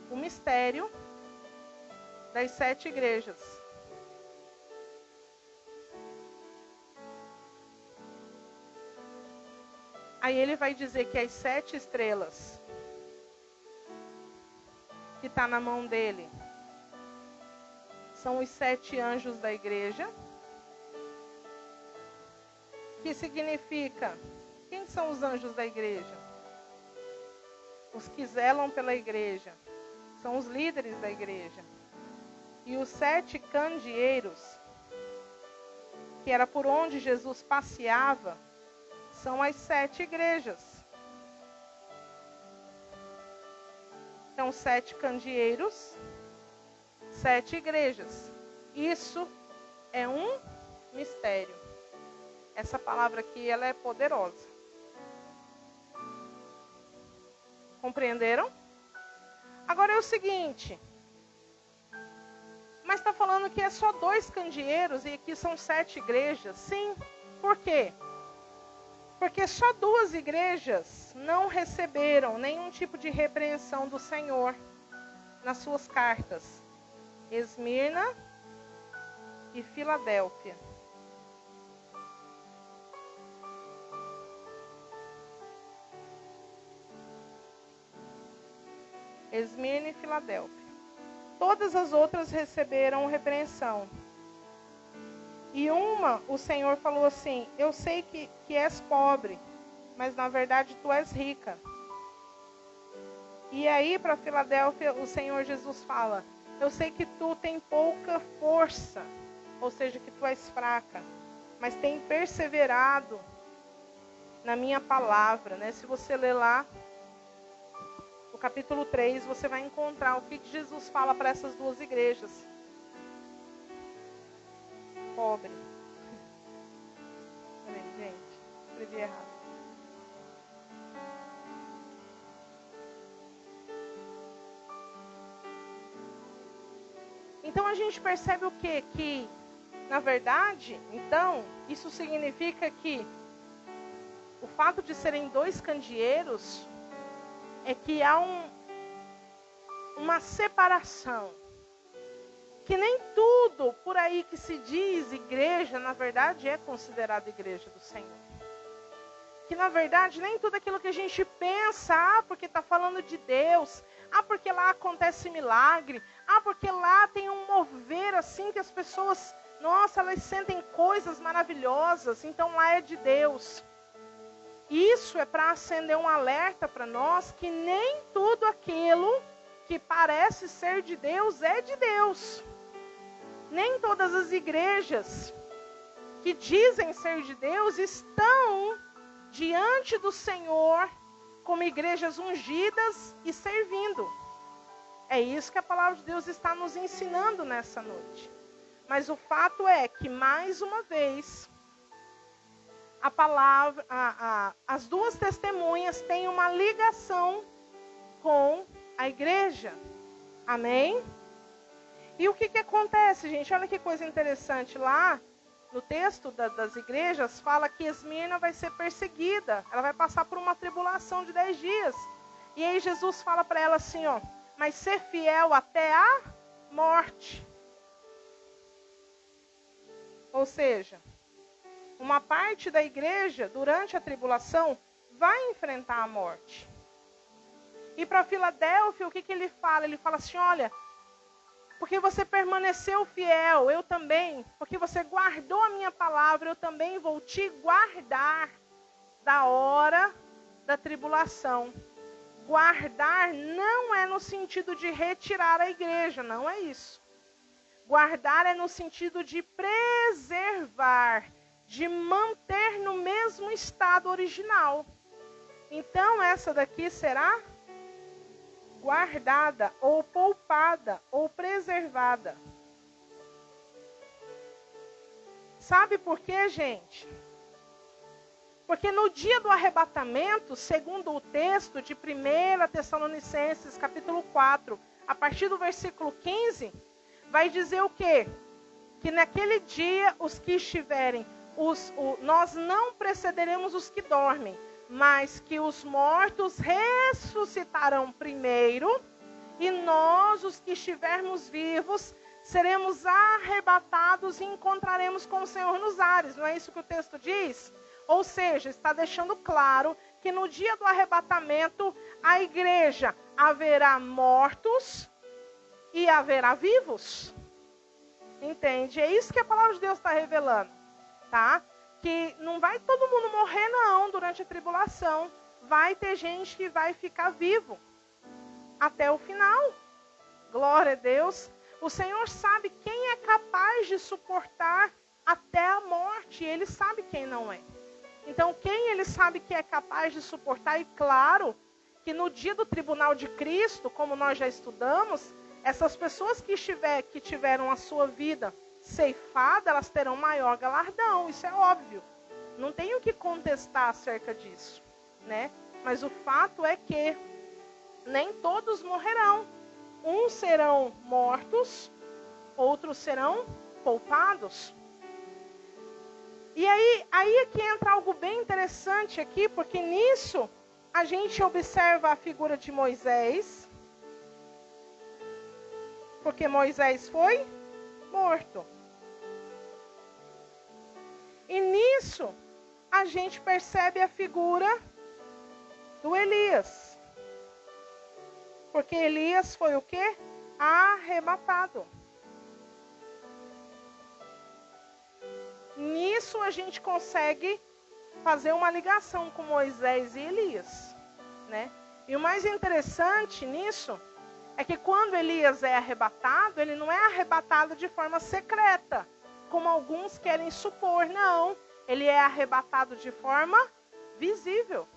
O mistério das 7 igrejas. Aí ele vai dizer que as 7 estrelas que está na mão dele são os 7 anjos da igreja. Que significa, quem são os anjos da igreja? Os que zelam pela igreja, são os líderes da igreja. E os 7 candeeiros, que era por onde Jesus passeava, são as 7 igrejas. Então, 7 candeeiros, 7 igrejas. Isso é um mistério. Essa palavra aqui, ela é poderosa. Compreenderam? Agora é o seguinte. Mas está falando que é só 2 candeeiros e aqui são 7 igrejas. Sim. Por quê? Porque só 2 igrejas não receberam nenhum tipo de repreensão do Senhor nas suas cartas. Esmirna e Filadélfia. Esmirna e Filadélfia. Todas as outras receberam repreensão. E uma, o Senhor falou assim: eu sei que és pobre, mas na verdade tu és rica. E aí para Filadélfia o Senhor Jesus fala: eu sei que tu tem pouca força, ou seja, que tu és fraca, mas tem perseverado na minha palavra, né? Se você ler lá no capítulo 3, você vai encontrar o que Jesus fala para essas 2 igrejas. Pobre. Peraí, gente, escrevi errado. Então a gente percebe o quê? Que Na verdade, então, isso significa que o fato de serem 2 candeeiros é que há uma separação. Que nem tudo por aí que se diz igreja, na verdade é considerado igreja do Senhor. Que na verdade nem tudo aquilo que a gente pensa, porque está falando de Deus, porque lá acontece milagre, porque lá tem um mover assim que as pessoas, nossa, elas sentem coisas maravilhosas, então lá é de Deus. Isso é para acender um alerta para nós que nem tudo aquilo que parece ser de Deus é de Deus. Nem todas as igrejas que dizem ser de Deus estão diante do Senhor como igrejas ungidas e servindo. É isso que a palavra de Deus está nos ensinando nessa noite. Mas o fato é que, mais uma vez, a palavra, as 2 testemunhas têm uma ligação com a igreja. Amém? E o que acontece, gente? Olha que coisa interessante. Lá no texto das igrejas fala que Esmirna vai ser perseguida. Ela vai passar por uma tribulação de 10 dias. E aí Jesus fala para ela assim, mas ser fiel até a morte. Ou seja, uma parte da igreja, durante a tribulação, vai enfrentar a morte. E para Filadélfia, o que ele fala? Ele fala assim, olha, porque você permaneceu fiel, eu também. Porque você guardou a minha palavra, eu também vou te guardar da hora da tribulação. Guardar não é no sentido de retirar a igreja, não é isso. Guardar é no sentido de preservar, de manter no mesmo estado original. Então essa daqui será guardada, ou poupada, ou preservada. Sabe por quê, gente? Porque no dia do arrebatamento, segundo o texto de 1 Tessalonicenses, capítulo 4, a partir do versículo 15, vai dizer o quê? Que naquele dia os que estiverem, nós não precederemos os que dormem, mas que os mortos ressuscitarão primeiro, e nós, os que estivermos vivos, seremos arrebatados e encontraremos com o Senhor nos ares. Não é isso que o texto diz? Ou seja, está deixando claro que no dia do arrebatamento, a igreja haverá mortos e haverá vivos. Entende? É isso que a palavra de Deus está revelando, tá? Que não vai todo mundo morrer não durante a tribulação. Vai ter gente que vai ficar vivo até o final. Glória a Deus. O Senhor sabe quem é capaz de suportar até a morte. Ele sabe quem não é. Então quem ele sabe que é capaz de suportar. E claro que no dia do tribunal de Cristo, como nós já estudamos, essas pessoas que tiveram a sua vida ceifada, elas terão maior galardão, isso é óbvio. Não tenho que contestar acerca disso, né? Mas o fato é que nem todos morrerão. Uns serão mortos, outros serão poupados. E aí é que entra algo bem interessante aqui, porque nisso a gente observa a figura de Moisés, porque Moisés foi morto. E nisso, a gente percebe a figura do Elias. Porque Elias foi o quê? Arrebatado. Nisso a gente consegue fazer uma ligação com Moisés e Elias, né? E o mais interessante nisso é que quando Elias é arrebatado, ele não é arrebatado de forma secreta, como alguns querem supor, não. Ele é arrebatado de forma visível.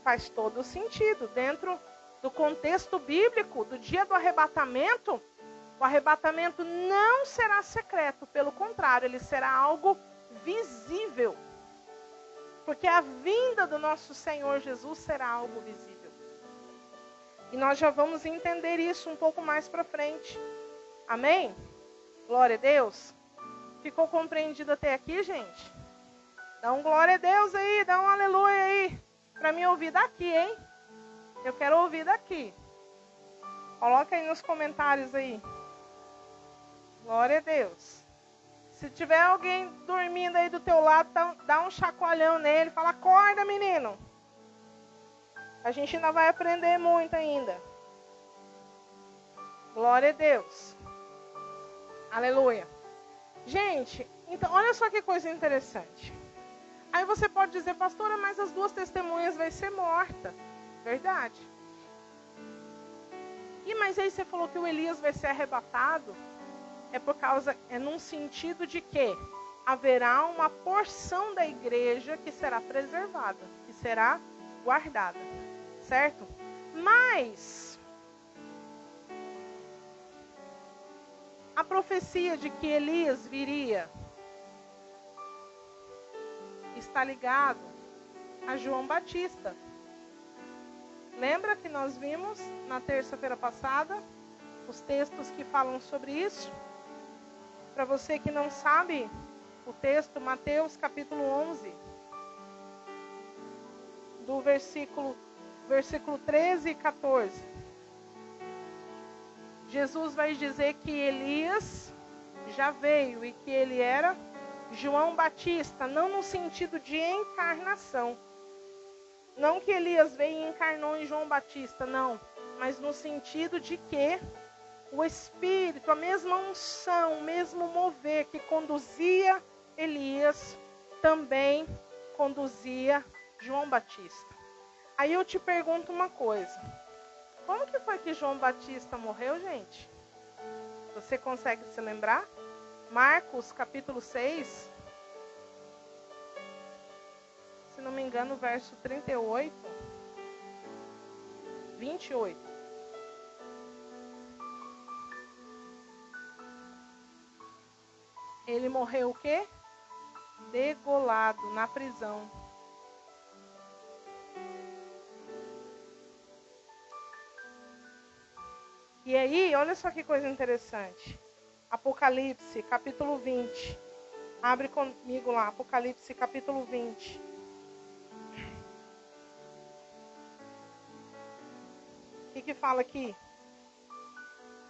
Faz todo sentido. Dentro do contexto bíblico, do dia do arrebatamento, o arrebatamento não será secreto, pelo contrário, ele será algo visível. Porque a vinda do nosso Senhor Jesus será algo visível. E nós já vamos entender isso um pouco mais para frente. Amém? Glória a Deus. Ficou compreendido até aqui, gente? Dá um glória a Deus aí, dá um aleluia aí. Para mim ouvir daqui, hein? Eu quero ouvir daqui. Coloca aí nos comentários aí. Glória a Deus. Se tiver alguém dormindo aí do teu lado, dá um chacoalhão nele. Fala, acorda, menino. A gente ainda vai aprender muito ainda. Glória a Deus. Aleluia. Gente, então olha só que coisa interessante. Aí você pode dizer, pastora, mas as 2 testemunhas vai ser morta. Verdade. E mas aí você falou que o Elias vai ser arrebatado. É num sentido de que haverá uma porção da igreja que será preservada, que será guardada. Certo? Mas a profecia de que Elias viria está ligado a João Batista. Lembra que nós vimos na terça-feira passada os textos que falam sobre isso? Para você que não sabe, o texto, Mateus capítulo 11, do versículo 13 e 14. Jesus vai dizer que Elias já veio e que ele era João Batista, não no sentido de encarnação. Não que Elias veio e encarnou em João Batista, não. Mas no sentido de que o Espírito, a mesma unção, o mesmo mover que conduzia Elias, também conduzia João Batista. Aí eu te pergunto uma coisa. Como que foi que João Batista morreu, gente? Você consegue se lembrar? Marcos, capítulo 6. Se não me engano, verso 38. 28. Ele morreu o quê? Degolado na prisão. E aí, olha só que coisa interessante. Apocalipse, capítulo 20. Abre comigo lá, Apocalipse, capítulo 20. O que fala aqui?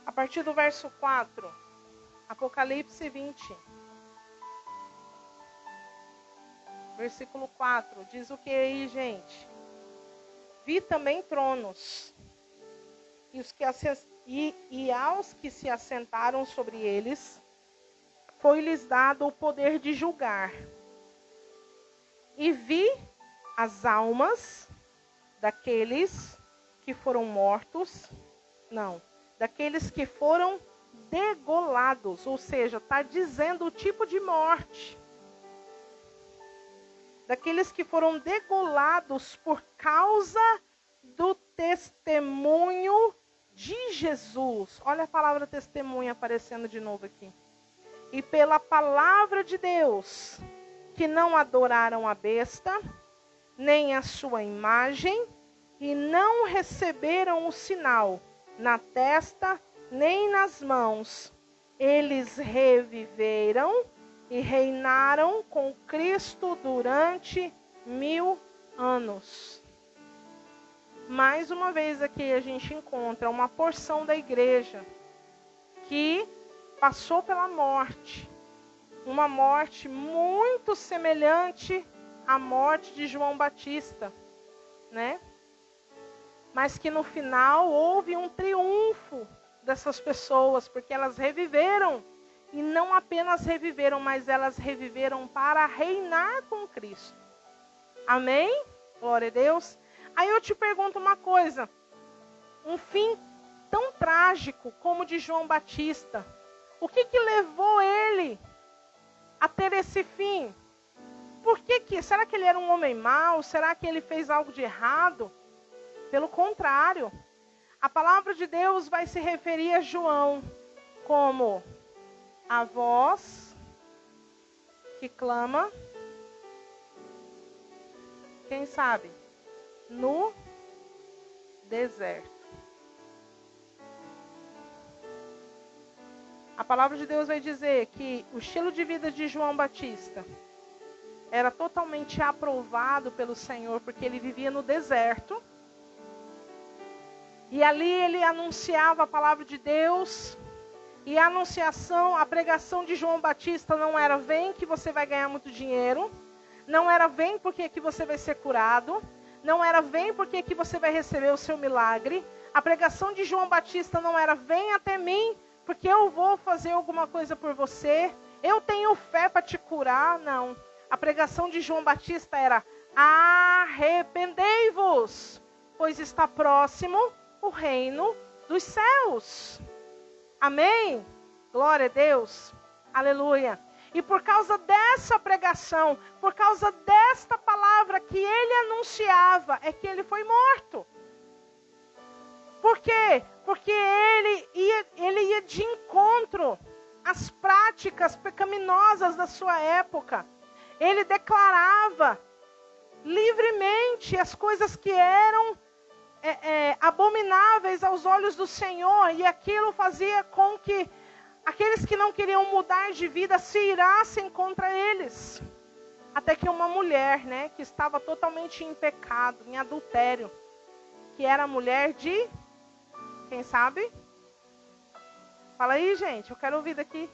A partir do verso 4. Apocalipse 20. Versículo 4. Diz o que aí, gente? Vi também tronos. E aos que se assentaram sobre eles, foi-lhes dado o poder de julgar. E vi as almas daqueles que foram mortos, daqueles que foram degolados, ou seja, está dizendo o tipo de morte. Daqueles que foram degolados por causa do testemunho de Jesus. Olha a palavra testemunha aparecendo de novo aqui. E pela palavra de Deus, que não adoraram a besta, nem a sua imagem, e não receberam o sinal na testa, nem nas mãos. Eles reviveram e reinaram com Cristo durante 1000 anos. Mais uma vez aqui a gente encontra uma porção da igreja que passou pela morte. Uma morte muito semelhante à morte de João Batista, né? Mas que no final houve um triunfo dessas pessoas, porque elas reviveram. E não apenas reviveram, mas elas reviveram para reinar com Cristo. Amém? Glória a Deus. Aí eu te pergunto uma coisa. Um fim tão trágico como o de João Batista, o que levou ele a ter esse fim? Será que ele era um homem mau? Será que ele fez algo de errado? Pelo contrário, a palavra de Deus vai se referir a João como a voz que clama, quem sabe, no deserto. A palavra de Deus vai dizer que o estilo de vida de João Batista era totalmente aprovado pelo Senhor, porque ele vivia no deserto. E ali ele anunciava a palavra de Deus. E a anunciação, a pregação de João Batista não era vem que você vai ganhar muito dinheiro. Não era vem porque que você vai ser curado. Não era vem porque que você vai receber o seu milagre. A pregação de João Batista não era vem até mim porque eu vou fazer alguma coisa por você. Eu tenho fé para te curar. Não. A pregação de João Batista era arrependei-vos, pois está próximo o reino dos céus. Amém? Glória a Deus. Aleluia. E por causa dessa pregação, por causa desta palavra que ele anunciava, é que ele foi morto. Por quê? Porque ele ia de encontro às práticas pecaminosas da sua época. Ele declarava livremente as coisas que eram abomináveis aos olhos do Senhor. E aquilo fazia com que aqueles que não queriam mudar de vida se irassem contra eles. Até que uma mulher, que estava totalmente em pecado, em adultério, que era a mulher de... Quem sabe? Fala aí, gente, eu quero ouvir daqui.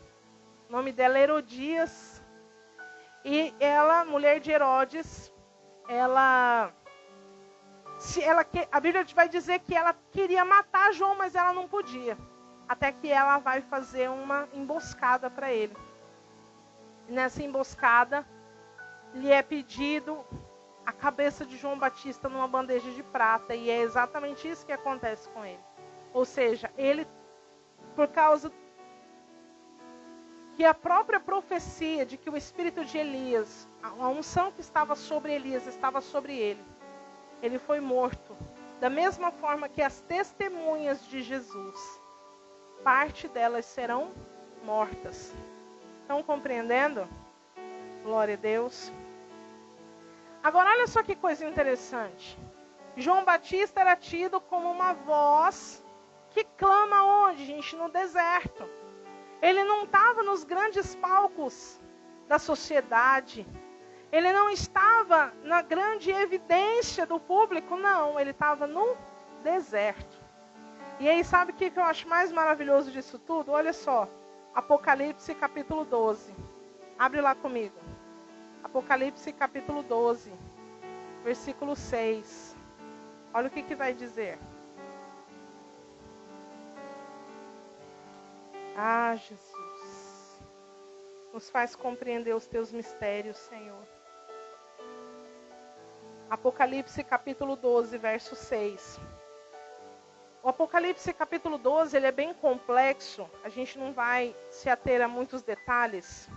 O nome dela é Herodias. E ela, mulher de Herodes, a Bíblia vai dizer que ela queria matar João, mas ela não podia. Até que ela vai fazer uma emboscada para ele. E nessa emboscada, lhe é pedido a cabeça de João Batista numa bandeja de prata. E é exatamente isso que acontece com ele. Ou seja, ele, por causa que a própria profecia de que o espírito de Elias, a unção que estava sobre Elias, estava sobre ele. Ele foi morto. Da mesma forma que as testemunhas de Jesus, parte delas serão mortas. Estão compreendendo? Glória a Deus. Agora, olha só que coisa interessante. João Batista era tido como uma voz que clama onde, gente? No deserto. Ele não estava nos grandes palcos da sociedade. Ele não estava na grande evidência do público, não. Ele estava no deserto. E aí, sabe o que eu acho mais maravilhoso disso tudo? Olha só. Apocalipse capítulo 12. Abre lá comigo. Apocalipse capítulo 12. Versículo 6. Olha o que vai dizer. Ah, Jesus. Nos faz compreender os teus mistérios, Senhor. Apocalipse capítulo 12, verso 6. O Apocalipse capítulo 12, ele é bem complexo. A gente não vai se ater a muitos detalhes.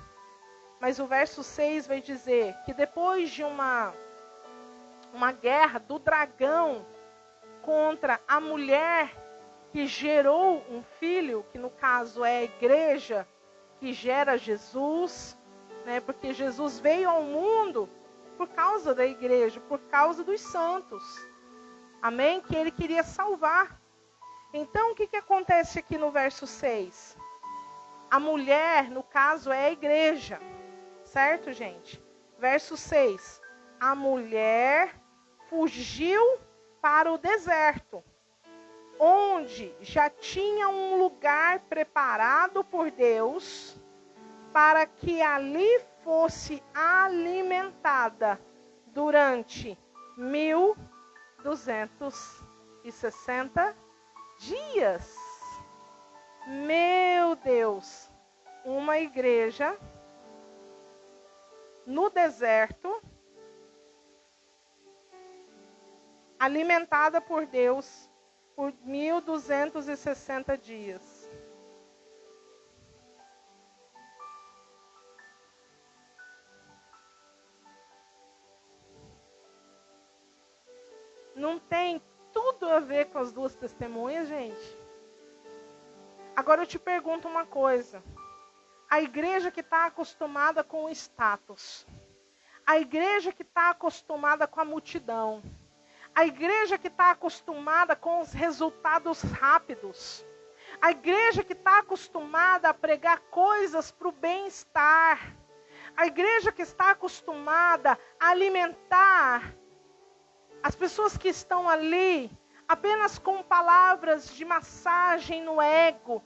Mas o verso 6 vai dizer que depois de uma guerra do dragão contra a mulher que gerou um filho, que no caso é a igreja que gera Jesus, porque Jesus veio ao mundo por causa da igreja, por causa dos santos. Amém? Que ele queria salvar. Então, o que acontece aqui no verso 6? A mulher, no caso, é a igreja. Certo, gente? Verso 6. A mulher fugiu para o deserto, onde já tinha um lugar preparado por Deus para que ali fosse alimentada durante 1260 dias. Meu Deus! Uma igreja no deserto, alimentada por Deus por 1260 dias. Não tem tudo a ver com as duas testemunhas, gente? Agora eu te pergunto uma coisa. A igreja que está acostumada com o status, a igreja que está acostumada com a multidão, a igreja que está acostumada com os resultados rápidos, A igreja que está acostumada a pregar coisas para o bem-estar. A igreja que está acostumada a alimentar as pessoas que estão ali apenas com palavras de massagem no ego,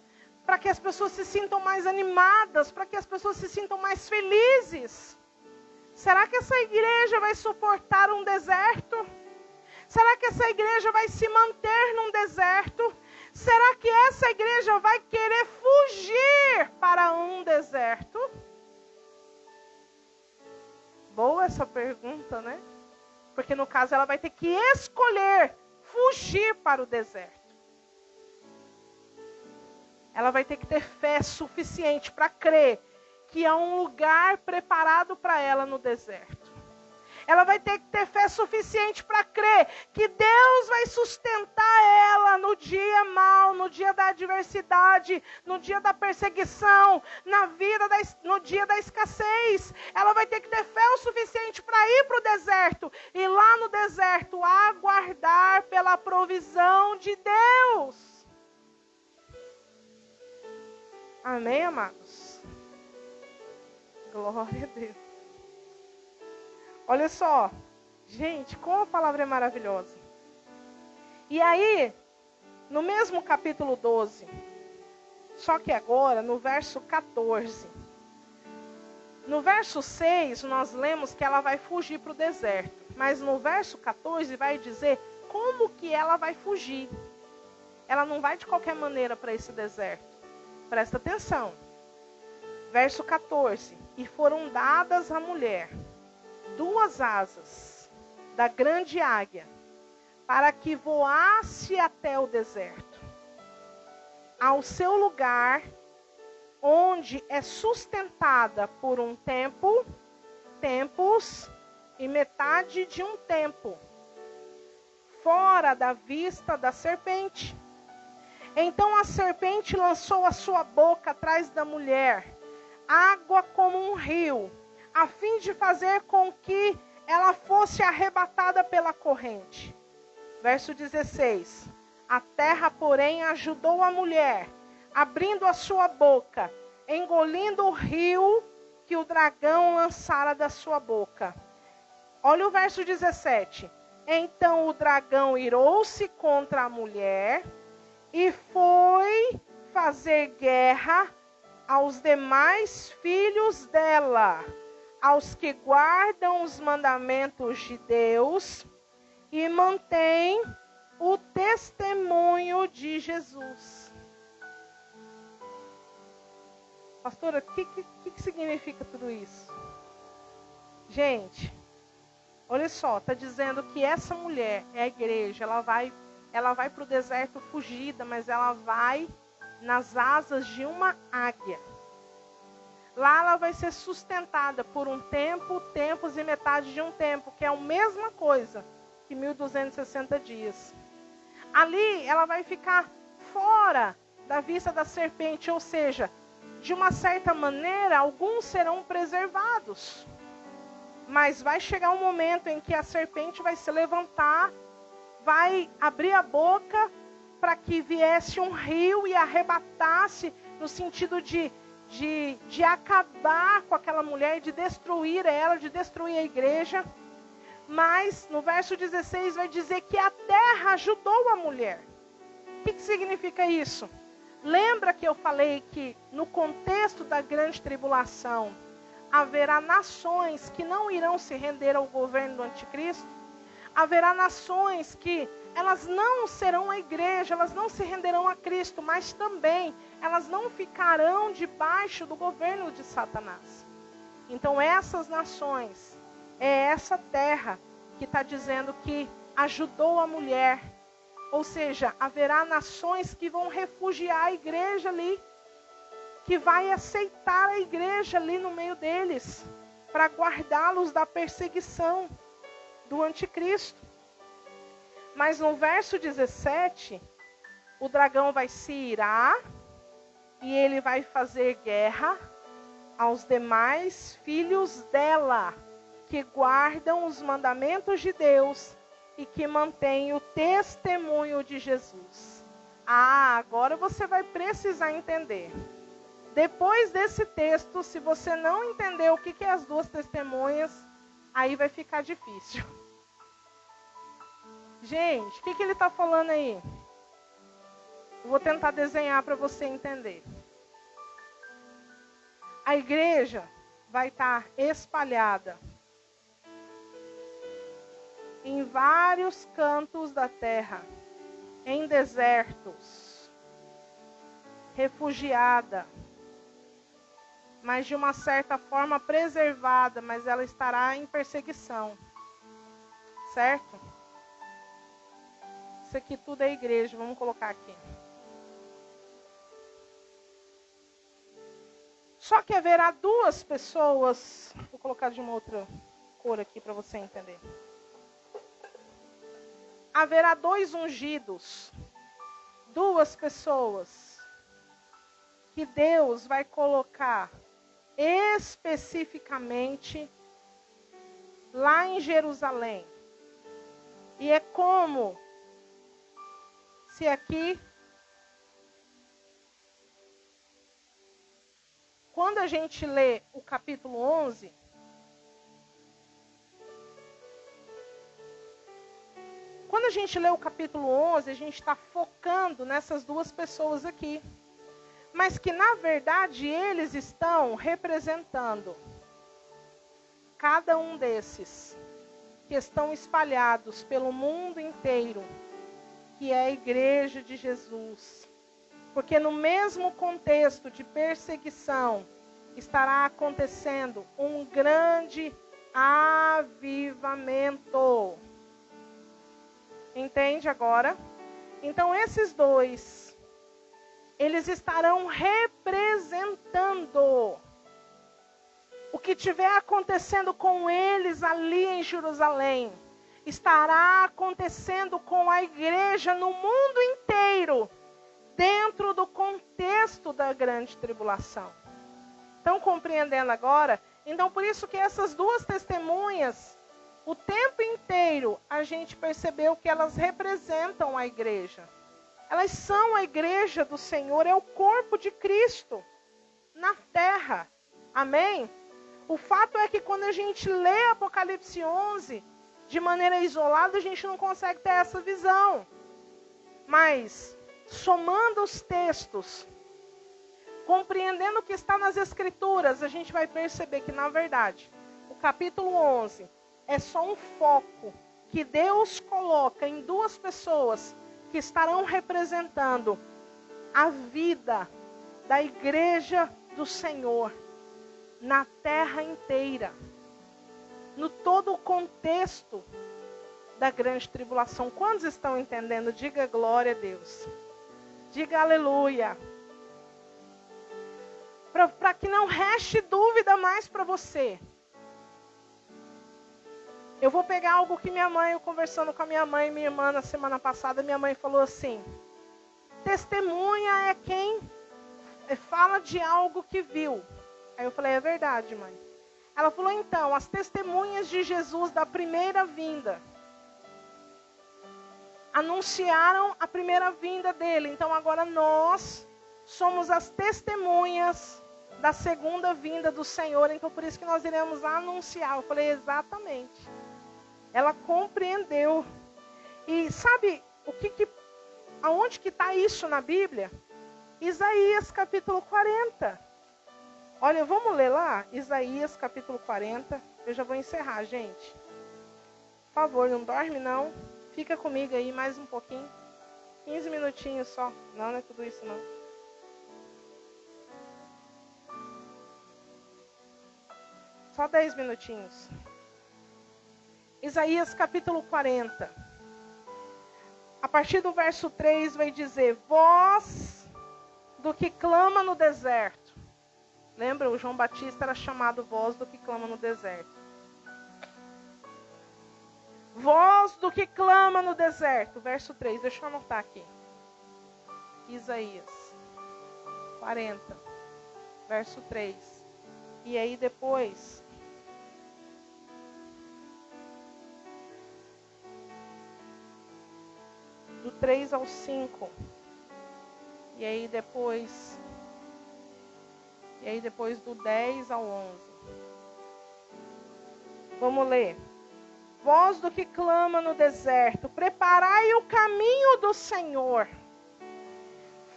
para que as pessoas se sintam mais animadas, para que as pessoas se sintam mais felizes. Será que essa igreja vai suportar um deserto? Será que essa igreja vai se manter num deserto? Será que essa igreja vai querer fugir para um deserto? Boa essa pergunta, né? Porque no caso ela vai ter que escolher fugir para o deserto. Ela vai ter que ter fé suficiente para crer que há um lugar preparado para ela no deserto. Ela vai ter que ter fé suficiente para crer que Deus vai sustentar ela no dia mau, no dia da adversidade, no dia da perseguição, no dia da escassez. Ela vai ter que ter fé o suficiente para ir para o deserto e lá no deserto aguardar pela provisão de Deus. Amém, amados? Glória a Deus. Olha só, gente, como a palavra é maravilhosa. E aí, no mesmo capítulo 12, só que agora no verso 14, no verso 6 nós lemos que ela vai fugir para o deserto, mas no verso 14 vai dizer como que ela vai fugir. Ela não vai de qualquer maneira para esse deserto. Presta atenção. Verso 14, e foram dadas à mulher 2 asas da grande águia, para que voasse até o deserto, ao seu lugar, onde é sustentada por um tempo, tempos e metade de um tempo, fora da vista da serpente. Então a serpente lançou a sua boca atrás da mulher, água como um rio, a fim de fazer com que ela fosse arrebatada pela corrente. Verso 16. A terra, porém, ajudou a mulher, abrindo a sua boca, engolindo o rio que o dragão lançara da sua boca. Olha o verso 17. Então o dragão irou-se contra a mulher e foi fazer guerra aos demais filhos dela, aos que guardam os mandamentos de Deus e mantêm o testemunho de Jesus. Pastora, o que significa tudo isso? Gente, olha só, está dizendo que essa mulher é a igreja, ela vai para o deserto fugida, mas ela vai nas asas de uma águia. Lá ela vai ser sustentada por um tempo, tempos e metade de um tempo, que é a mesma coisa que 1260 dias. Ali ela vai ficar fora da vista da serpente, ou seja, de uma certa maneira, alguns serão preservados. Mas vai chegar um momento em que a serpente vai se levantar, vai abrir a boca para que viesse um rio e arrebatasse, no sentido de acabar com aquela mulher, de destruir ela, de destruir a igreja. Mas no verso 16 vai dizer que a terra ajudou a mulher. O que significa isso? Lembra que eu falei que no contexto da grande tribulação haverá nações que não irão se render ao governo do anticristo? Haverá nações que elas não serão a igreja, elas não se renderão a Cristo, mas também elas não ficarão debaixo do governo de Satanás. Então essas nações, é essa terra que está dizendo que ajudou a mulher. Ou seja, haverá nações que vão refugiar a igreja ali, que vai aceitar a igreja ali no meio deles, para guardá-los da perseguição do anticristo. Mas no verso 17, o dragão vai se irar e ele vai fazer guerra aos demais filhos dela, que guardam os mandamentos de Deus e que mantêm o testemunho de Jesus. Ah, agora você vai precisar entender. Depois desse texto, se você não entender o que é as duas testemunhas, aí vai ficar difícil. Gente, o que ele está falando aí? Eu vou tentar desenhar para você entender. A igreja vai estar espalhada em vários cantos da terra, em desertos, refugiada, mas de uma certa forma preservada, mas ela estará em perseguição. Certo? Isso aqui tudo é igreja, vamos colocar aqui. Só que haverá duas pessoas, vou colocar de uma outra cor aqui para você entender. Haverá dois ungidos, duas pessoas, que Deus vai colocar especificamente lá em Jerusalém. E é como se aqui, quando a gente lê o capítulo 11, a gente está focando nessas duas pessoas aqui. Mas que, na verdade, eles estão representando cada um desses que estão espalhados pelo mundo inteiro, que é a igreja de Jesus. Porque no mesmo contexto de perseguição, estará acontecendo um grande avivamento. Entende agora? Então esses dois, eles estarão representando o que estiver acontecendo com eles ali em Jerusalém. Estará acontecendo com a igreja no mundo inteiro, dentro do contexto da grande tribulação. Estão compreendendo agora? Então, por isso que essas duas testemunhas, o tempo inteiro, a gente percebeu que elas representam a igreja. Elas são a igreja do Senhor, é o corpo de Cristo na terra. Amém? O fato é que quando a gente lê Apocalipse 11, de maneira isolada, a gente não consegue ter essa visão. Mas, somando os textos, compreendendo o que está nas Escrituras, a gente vai perceber que, na verdade, o capítulo 11 é só um foco que Deus coloca em duas pessoas que estarão representando a vida da igreja do Senhor na terra inteira, no todo o contexto da grande tribulação. Quantos estão entendendo? Diga glória a Deus. Diga aleluia. Para que não reste dúvida mais para você. Eu vou pegar algo que eu conversando com a minha mãe e minha irmã na semana passada, minha mãe falou assim: testemunha é quem fala de algo que viu. Aí eu falei: é verdade, mãe. Ela falou: então, as testemunhas de Jesus da primeira vinda anunciaram a primeira vinda dele. Então agora nós somos as testemunhas da segunda vinda do Senhor. Então por isso que nós iremos anunciar. Eu falei: exatamente. Ela compreendeu. E sabe aonde que está isso na Bíblia? Isaías capítulo 40. Olha, vamos ler lá? Isaías capítulo 40. Eu já vou encerrar, gente. Por favor, não dorme não. Fica comigo aí mais um pouquinho. 15 minutinhos só. Não é tudo isso não. Só 10 minutinhos. Isaías capítulo 40. A partir do verso 3 vai dizer: voz do que clama no deserto. Lembra, o João Batista era chamado voz do que clama no deserto. Voz do que clama no deserto. Verso 3, deixa eu anotar aqui. Isaías 40, verso 3. E aí depois, do 3 ao 5, E aí depois do 10 ao 11. Vamos ler. Voz do que clama no deserto, preparai o caminho do Senhor.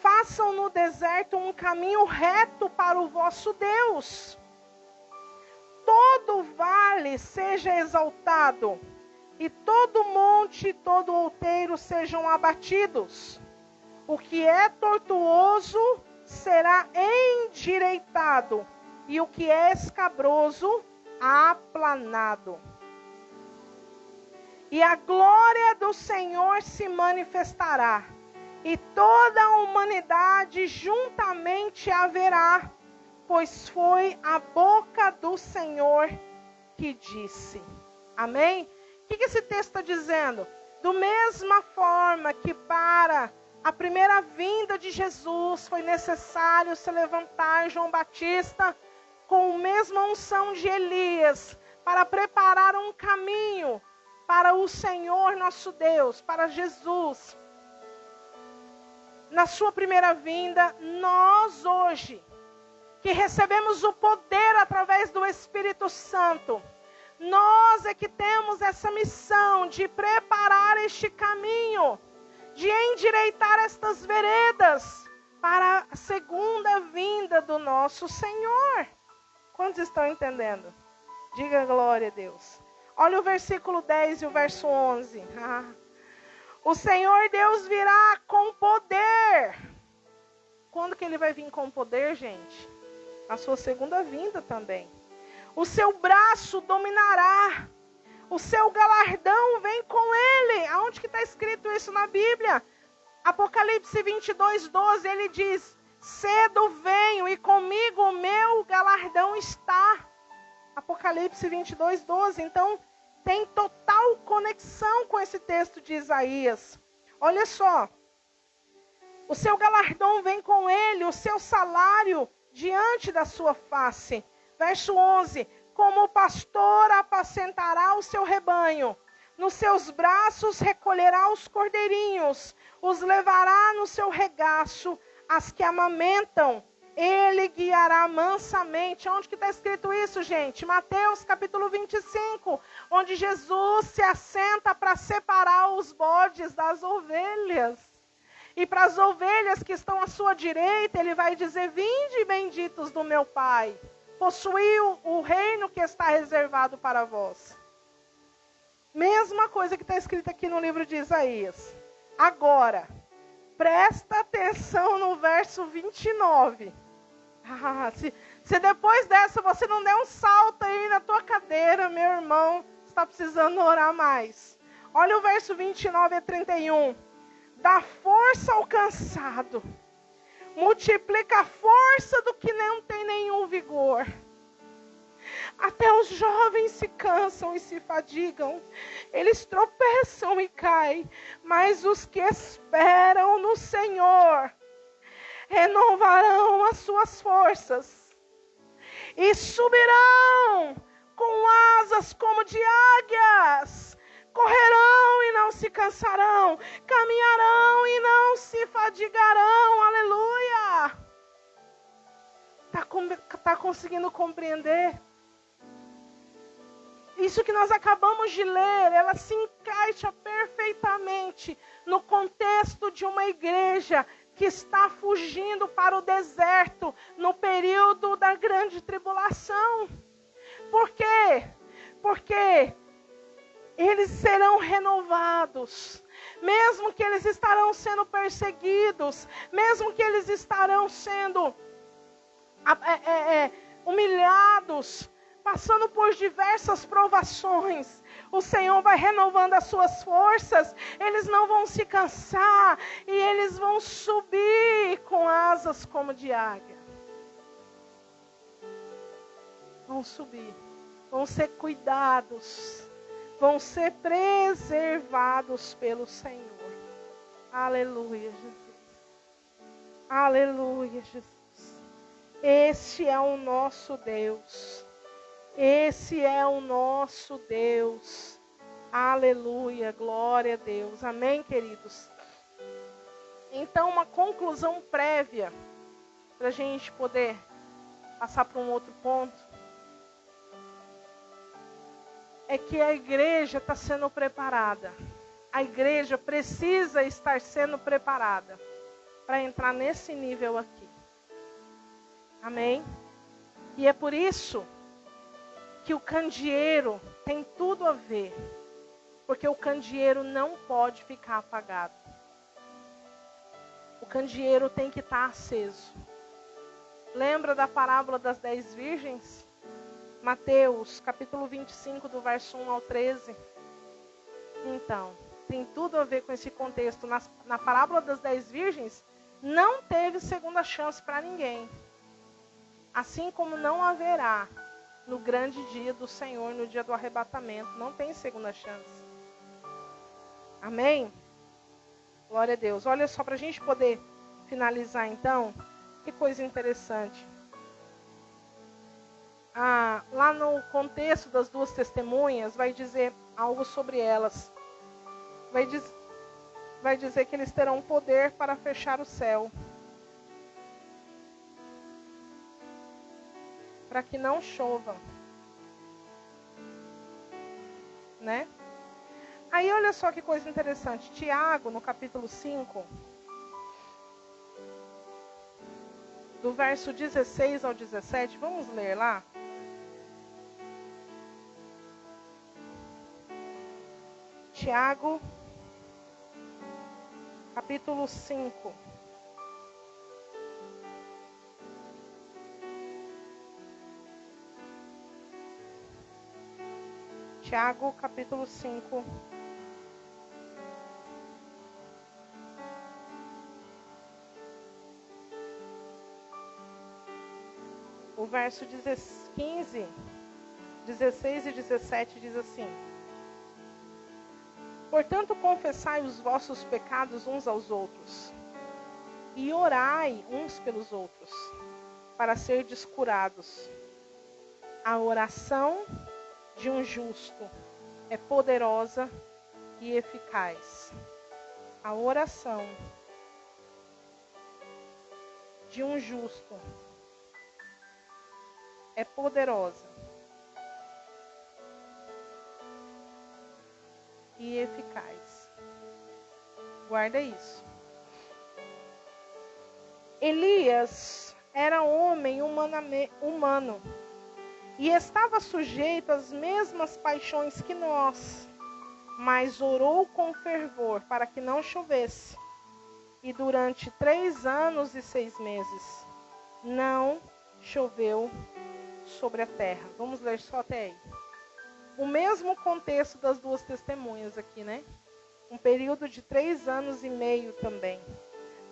Façam no deserto um caminho reto para o vosso Deus. Todo vale seja exaltado, e todo monte e todo outeiro sejam abatidos. O que é tortuoso será endireitado, e o que é escabroso aplanado. E a glória do Senhor se manifestará, e toda a humanidade juntamente a verá, pois foi a boca do Senhor que disse. Amém? O que esse texto está dizendo? Do mesma forma que para a primeira vinda de Jesus foi necessário se levantar João Batista com a mesma unção de Elias para preparar um caminho para o Senhor nosso Deus, para Jesus. Na sua primeira vinda, nós hoje, que recebemos o poder através do Espírito Santo, nós é que temos essa missão de preparar este caminho, de endireitar estas veredas para a segunda vinda do nosso Senhor. Quantos estão entendendo? Diga glória a Deus. Olha o versículo 10 e o verso 11. O Senhor Deus virá com poder. Quando que Ele vai vir com poder, gente? Na sua segunda vinda também. O seu braço dominará. O seu galardão vem com Ele. Aonde que está escrito isso na Bíblia? Apocalipse 22:12, Ele diz: cedo venho e comigo o meu galardão está. Apocalipse 22:12. Então, tem total conexão com esse texto de Isaías. Olha só. O seu galardão vem com Ele, o seu salário diante da sua face. Verso 11. Como o pastor apacentará o seu rebanho, nos seus braços recolherá os cordeirinhos, os levará no seu regaço, as que amamentam, Ele guiará mansamente. Onde que está escrito isso, gente? Mateus capítulo 25, onde Jesus se assenta para separar os bodes das ovelhas. E para as ovelhas que estão à sua direita, Ele vai dizer: vinde benditos do meu Pai, possuí o reino que está reservado para vós. Mesma coisa que está escrita aqui no livro de Isaías. Agora, presta atenção no verso 29. Se depois dessa você não der um salto aí na tua cadeira, meu irmão, você está precisando orar mais. Olha o verso 29 a 31. Dá força ao cansado, multiplica a força do que não tem nenhum vigor. Até os jovens se cansam e se fadigam, eles tropeçam e caem, mas os que esperam no Senhor renovarão as suas forças e subirão com asas como de águias, correrão e não se cansarão, caminharão e não se fadigarão. Aleluia! Tá conseguindo compreender? Isso que nós acabamos de ler, ela se encaixa perfeitamente no contexto de uma igreja que está fugindo para o deserto no período da grande tribulação. Por quê? Porque eles serão renovados, mesmo que eles estarão sendo perseguidos, mesmo que eles estarão sendo humilhados, passando por diversas provações, o Senhor vai renovando as suas forças, eles não vão se cansar, e eles vão subir com asas como de águia. Vão subir, vão ser cuidados, vão ser preservados pelo Senhor. Aleluia, Jesus. Aleluia, Jesus. Este é o nosso Deus. Esse é o nosso Deus. Aleluia, glória a Deus. Amém, queridos? Então, uma conclusão prévia, para a gente poder passar para um outro ponto, é que a igreja está sendo preparada. A igreja precisa estar sendo preparada para entrar nesse nível aqui. Amém? E é por isso que o candeeiro tem tudo a ver. Porque o candeeiro não pode ficar apagado. O candeeiro tem que estar aceso. Lembra da parábola das 10 virgens? Mateus, capítulo 25, do verso 1 ao 13. Então, tem tudo a ver com esse contexto. Na parábola das 10 virgens, não teve segunda chance para ninguém. Assim como não haverá no grande dia do Senhor, no dia do arrebatamento. Não tem segunda chance. Amém? Glória a Deus. Olha só, para a gente poder finalizar então, que coisa interessante. Lá no contexto das duas testemunhas, vai dizer algo sobre elas. Vai dizer que eles terão poder para fechar o céu. Para que não chova. Né? Aí olha só que coisa interessante. Tiago, no capítulo 5, do verso 16 ao 17, vamos ler lá? Tiago, capítulo 5. Tiago, capítulo 5. O verso 15, 16 e 17 diz assim: Portanto, confessai os vossos pecados uns aos outros, e orai uns pelos outros, para serdes curados. A oração de um justo é poderosa e eficaz. A oração de um justo é poderosa e eficaz. Guarda isso. Elias era homem humano e estava sujeito às mesmas paixões que nós, mas orou com fervor para que não chovesse. E durante 3 anos e 6 meses não choveu sobre a terra. Vamos ler só até aí. O mesmo contexto das duas testemunhas aqui, né? Um período de 3 anos e meio também.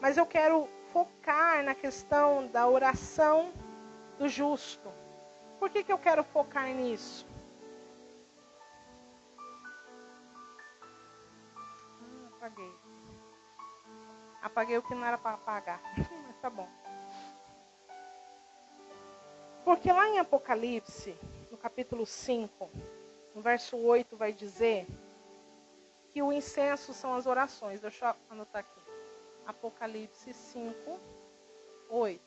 Mas eu quero focar na questão da oração do justo. Por que eu quero focar nisso? Apaguei. Apaguei o que não era para apagar. Mas tá bom. Porque lá em Apocalipse, no capítulo 5, no verso 8, vai dizer que o incenso são as orações. Deixa eu anotar aqui. Apocalipse 5, 8.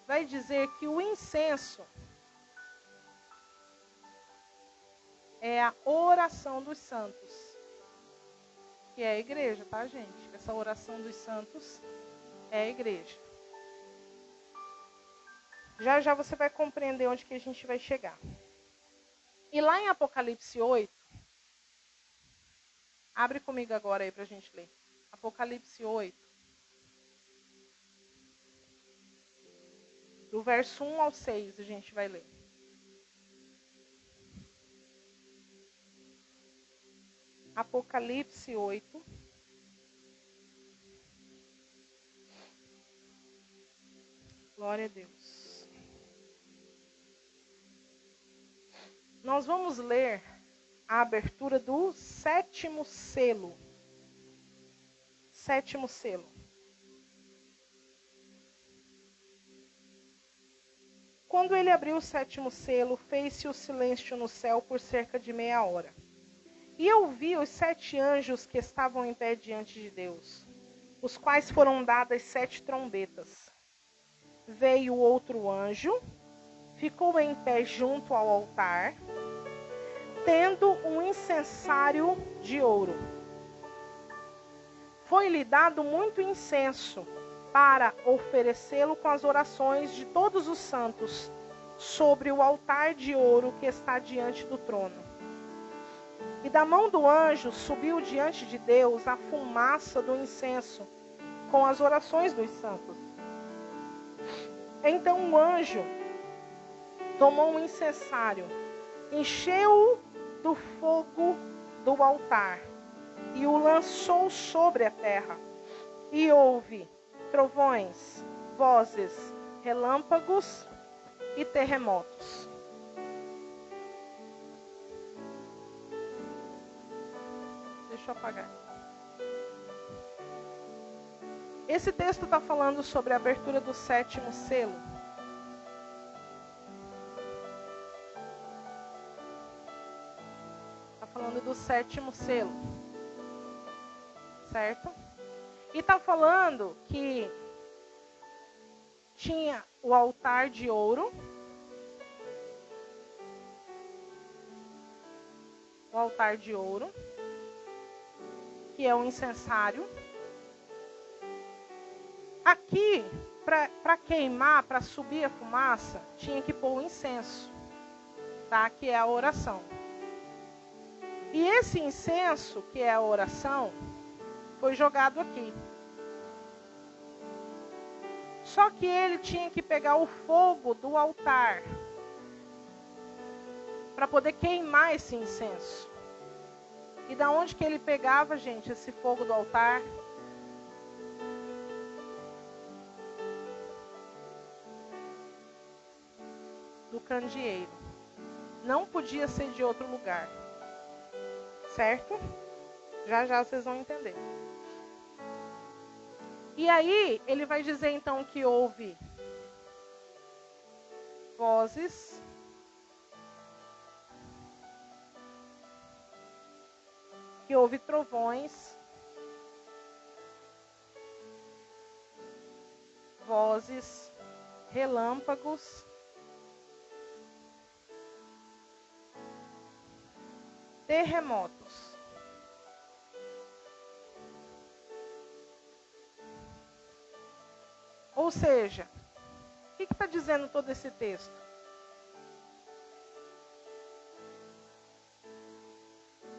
Vai dizer que o incenso é a oração dos santos. Que é a igreja, tá, gente? Essa oração dos santos é a igreja. Já já você vai compreender onde que a gente vai chegar. E lá em Apocalipse 8, abre comigo agora aí pra gente ler. Apocalipse 8, do verso 1 ao 6, a gente vai ler. Apocalipse 8. Glória a Deus. Nós vamos ler a abertura do 7º selo. 7º selo. Quando ele abriu o 7º selo, fez-se o silêncio no céu por cerca de meia hora. E eu vi os 7 anjos que estavam em pé diante de Deus. os quais foram dadas 7 trombetas. Veio outro anjo, ficou em pé junto ao altar, tendo um incensário de ouro. Foi-lhe dado muito incenso para oferecê-lo com as orações de todos os santos sobre o altar de ouro que está diante do trono. E da mão do anjo subiu diante de Deus a fumaça do incenso com as orações dos santos. Então o anjo tomou um incensário, encheu-o do fogo do altar e o lançou sobre a terra. E houve trovões, vozes, relâmpagos e terremotos. Deixa eu apagar. Esse texto está falando sobre a abertura do 7º selo. Está falando do 7º selo. Certo? E está falando que tinha o altar de ouro. O altar de ouro, que é o incensário. Aqui, para queimar, para subir a fumaça, tinha que pôr o incenso, tá? Que é a oração. E esse incenso, que é a oração, foi jogado aqui. Só que ele tinha que pegar o fogo do altar para poder queimar esse incenso. E da onde que ele pegava, gente, esse fogo do altar? Do candeeiro. Não podia ser de outro lugar. Certo? Já já vocês vão entender. E aí, ele vai dizer então que houve vozes, que houve trovões, vozes, relâmpagos, terremotos. Ou seja, o que está dizendo todo esse texto?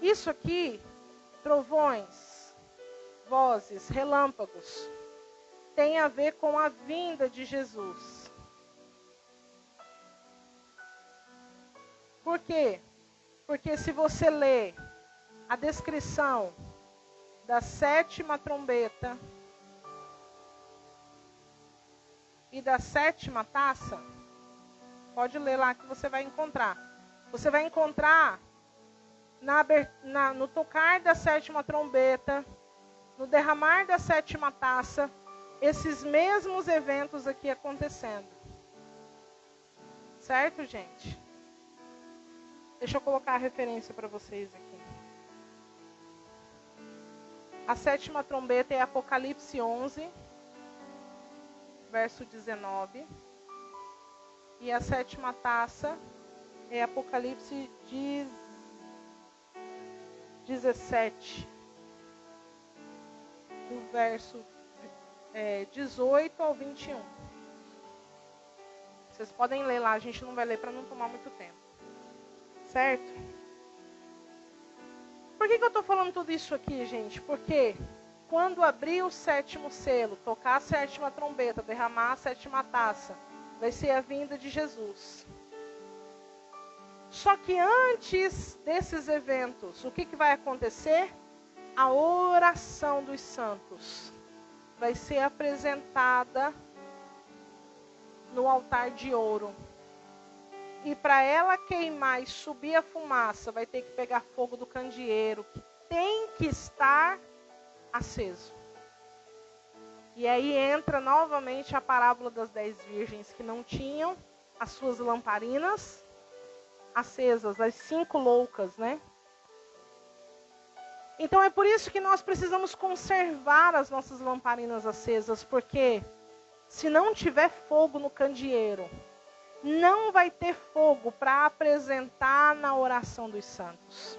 Isso aqui, trovões, vozes, relâmpagos, tem a ver com a vinda de Jesus. Por quê? Porque se você ler a descrição da 7ª trombeta e da 7ª taça, pode ler lá que você vai encontrar. Você vai encontrar no tocar da 7ª trombeta, no derramar da 7ª taça, esses mesmos eventos aqui acontecendo. Certo, gente? Deixa eu colocar a referência para vocês aqui. A 7ª trombeta é Apocalipse 11, verso 19. E a 7ª taça é Apocalipse 17, do verso 18 ao 21. Vocês podem ler lá, a gente não vai ler para não tomar muito tempo. Certo? Por que eu estou falando tudo isso aqui, gente? Porque quando abrir o 7º selo, tocar a 7ª trombeta, derramar a 7ª taça, vai ser a vinda de Jesus. Só que antes desses eventos, o que vai acontecer? A oração dos santos vai ser apresentada no altar de ouro. E para ela queimar e subir a fumaça, vai ter que pegar fogo do candeeiro, que tem que estar aceso. E aí entra novamente a parábola das 10 virgens que não tinham as suas lamparinas acesas, as 5 loucas, né? Então é por isso que nós precisamos conservar as nossas lamparinas acesas, porque se não tiver fogo no candeeiro, não vai ter fogo para apresentar na oração dos santos.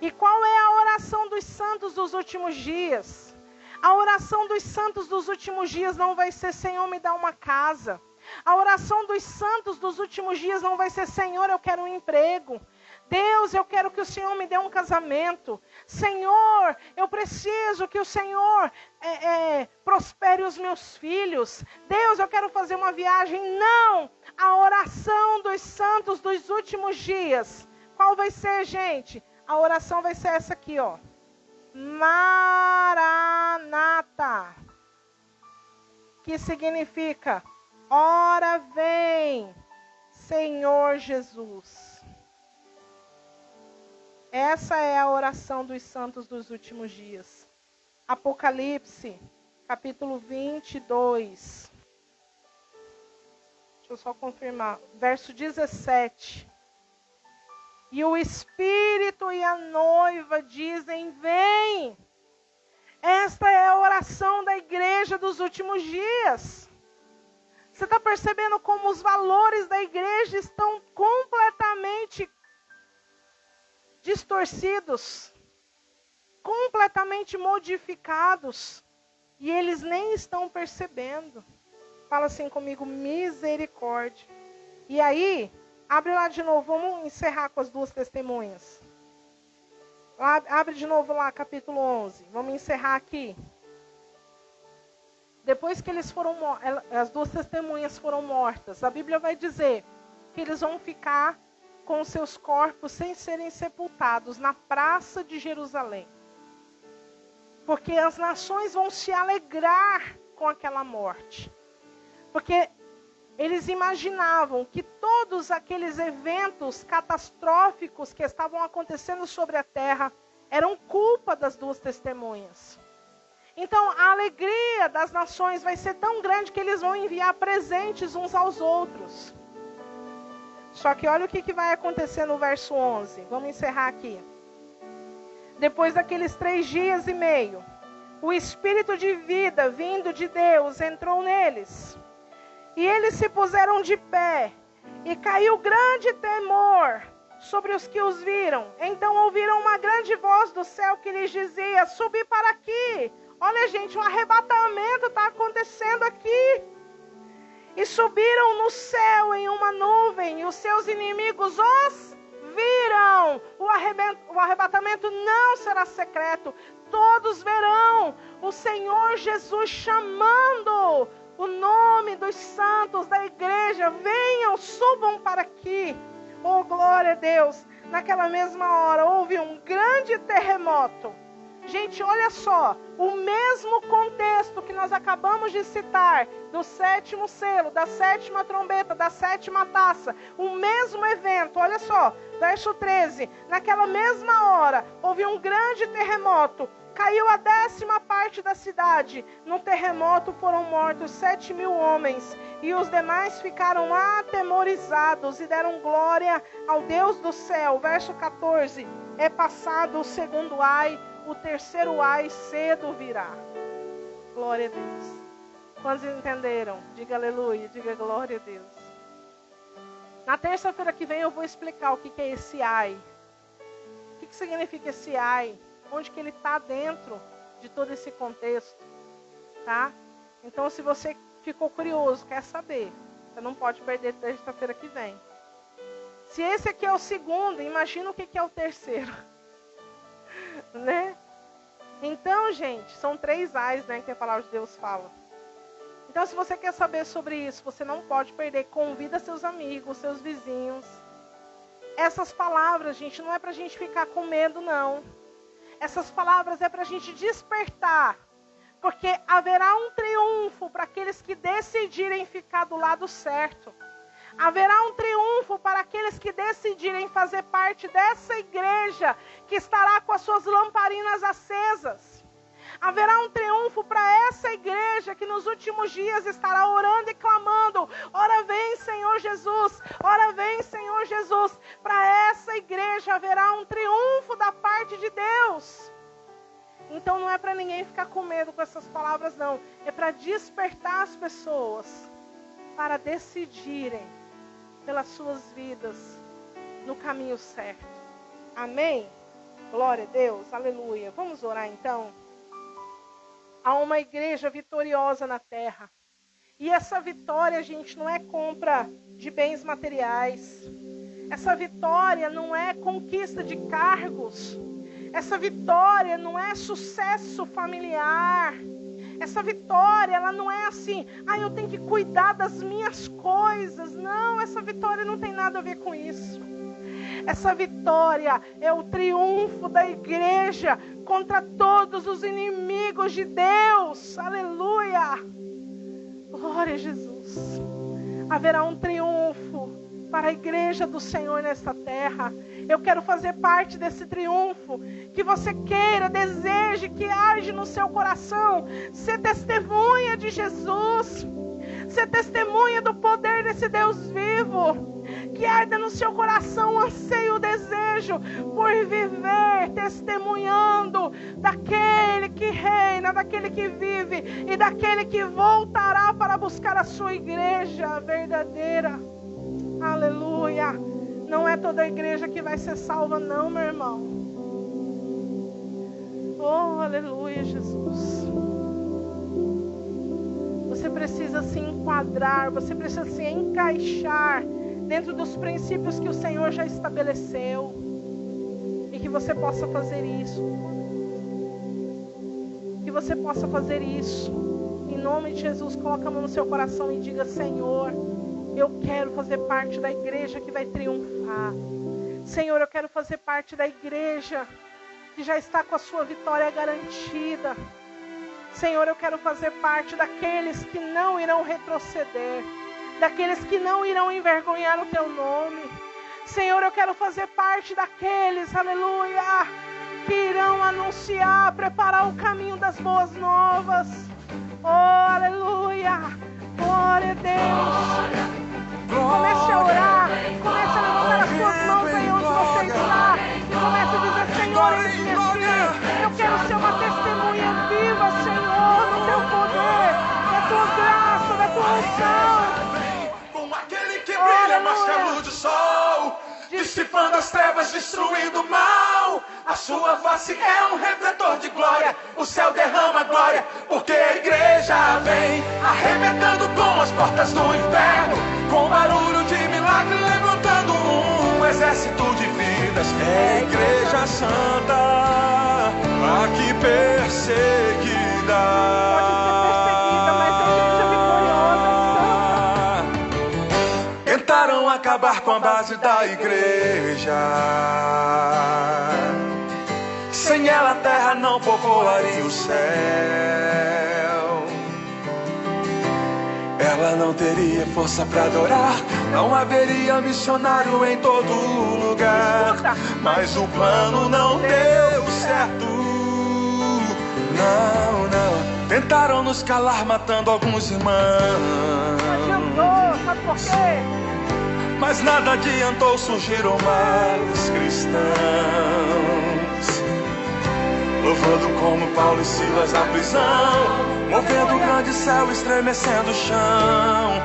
E qual é a oração dos santos dos últimos dias? A oração dos santos dos últimos dias não vai ser: Senhor, me dá uma casa. A oração dos santos dos últimos dias não vai ser: Senhor, eu quero um emprego. Deus, eu quero que o Senhor me dê um casamento. Senhor, eu preciso que o Senhor prospere os meus filhos. Deus, eu quero fazer uma viagem. Não! A oração dos santos dos últimos dias. Qual vai ser, gente? A oração vai ser essa aqui, ó. Maranata. Que significa: ora vem, Senhor Jesus. Essa é a oração dos santos dos últimos dias. Apocalipse, capítulo 22. Deixa eu só confirmar. Verso 17. E o Espírito e a noiva dizem: vem. Esta é a oração da igreja dos últimos dias. Você está percebendo como os valores da igreja estão completamente distorcidos, completamente modificados, e eles nem estão percebendo. Fala assim comigo: misericórdia. E aí, abre lá de novo, vamos encerrar com as duas testemunhas. Abre de novo lá, capítulo 11, vamos encerrar aqui. Depois que eles foram as duas testemunhas foram mortas, a Bíblia vai dizer que eles vão ficar com seus corpos sem serem sepultados na praça de Jerusalém. Porque as nações vão se alegrar com aquela morte. Porque eles imaginavam que todos aqueles eventos catastróficos que estavam acontecendo sobre a terra eram culpa das duas testemunhas. Então a alegria das nações vai ser tão grande que eles vão enviar presentes uns aos outros. Só que olha o que vai acontecer no verso 11. Vamos encerrar aqui. Depois daqueles 3 dias e meio, o Espírito de vida vindo de Deus entrou neles. E eles se puseram de pé. E caiu grande temor sobre os que os viram. Então ouviram uma grande voz do céu que lhes dizia: subi para aqui. Olha, gente, um arrebatamento está acontecendo aqui. E subiram no céu em uma nuvem, e os seus inimigos os viram. O arrebatamento não será secreto. Todos verão o Senhor Jesus chamando o nome dos santos da igreja: venham, subam para aqui. Oh, glória a Deus. Naquela mesma hora houve um grande terremoto. Gente, olha só, o mesmo contexto que nós acabamos de citar, do 7º selo, da 7ª trombeta, da 7ª taça, o mesmo evento, olha só, verso 13, naquela mesma hora, houve um grande terremoto, caiu a 10ª parte da cidade, no terremoto foram mortos 7.000 homens, e os demais ficaram atemorizados e deram glória ao Deus do céu. Verso 14, é passado o segundo ai, o terceiro ai cedo virá. Glória a Deus. Quantos entenderam? Diga aleluia, diga glória a Deus. Na terça-feira que vem eu vou explicar o que é esse ai. O que significa esse ai? Onde que ele está dentro de todo esse contexto. Tá? Então, se você ficou curioso, quer saber, você não pode perder terça-feira que vem. Se esse aqui é o segundo, imagina o que é o terceiro. Né? Então, gente, são 3 ais, né, que a palavra de Deus fala. Então, se você quer saber sobre isso, você não pode perder. Convida seus amigos, seus vizinhos. Essas palavras, gente, não é pra gente ficar com medo, não. Essas palavras é pra gente despertar. Porque haverá um triunfo para aqueles que decidirem ficar do lado certo. Haverá um triunfo para aqueles que decidirem fazer parte dessa igreja que estará com as suas lamparinas acesas. Haverá um triunfo para essa igreja que nos últimos dias estará orando e clamando: ora vem, Senhor Jesus, ora vem, Senhor Jesus. Para essa igreja haverá um triunfo da parte de Deus. Então não é para ninguém ficar com medo com essas palavras, não. É para despertar as pessoas para decidirem pelas suas vidas no caminho certo. Amém? Glória a Deus, aleluia. Vamos orar então. Há uma igreja vitoriosa na terra. E essa vitória, gente, não é compra de bens materiais. Essa vitória não é conquista de cargos. Essa vitória não é sucesso familiar. Essa vitória, ela não é assim, eu tenho que cuidar das minhas coisas. Não, essa vitória não tem nada a ver com isso. Essa vitória é o triunfo da igreja contra todos os inimigos de Deus. Aleluia! Glória a Jesus. Haverá um triunfo para a igreja do Senhor nesta terra. Eu quero fazer parte desse triunfo. Que você queira, deseje, que age no seu coração. Ser testemunha de Jesus. Ser testemunha do poder desse Deus vivo. Que arda no seu coração o anseio, o desejo por viver testemunhando daquele que reina, daquele que vive e daquele que voltará para buscar a sua igreja verdadeira. Aleluia. Não é toda a igreja que vai ser salva, não, meu irmão. Oh, aleluia, Jesus. Você precisa se enquadrar, você precisa se encaixar dentro dos princípios que o Senhor já estabeleceu. E que você possa fazer isso. Que você possa fazer isso. Em nome de Jesus, coloca a mão no seu coração e diga: Senhor, eu quero fazer parte da igreja que vai triunfar. Senhor, eu quero fazer parte da igreja que já está com a sua vitória garantida. Senhor, eu quero fazer parte daqueles que não irão retroceder, daqueles que não irão envergonhar o teu nome. Senhor, eu quero fazer parte daqueles, aleluia, que irão anunciar, preparar o caminho das boas novas. Oh, aleluia, glória a Deus. Comece a orar, comece a levantar as suas mãos aí onde você está e comece a dizer: Senhor, eis-me aqui. Eu quero ser uma testemunha viva, Senhor, do teu poder, da tua graça, da tua unção. Com aquele que brilha mais que a luz do sol, dissipando as trevas, destruindo o mal. A sua face é um refletor de glória. O céu derrama glória, porque a igreja vem arrebentando com as portas do inferno, com barulho de milagre, levantando um exército de vidas. É a igreja santa, aqui perseguida. Pode ser perseguida, mas a igreja vitoriosa e santa. Tentaram acabar com a base da igreja. Sem ela a terra não povoaria o céu. Ela não teria força para adorar, não haveria missionário em todo lugar. Mas o plano não deu certo. Não, não. Tentaram nos calar matando alguns irmãos. Não adiantou, sabe por quê? Mas nada adiantou, surgiram mais cristãos, louvando como Paulo e Silas na prisão, movendo o grande céu, estremecendo o chão,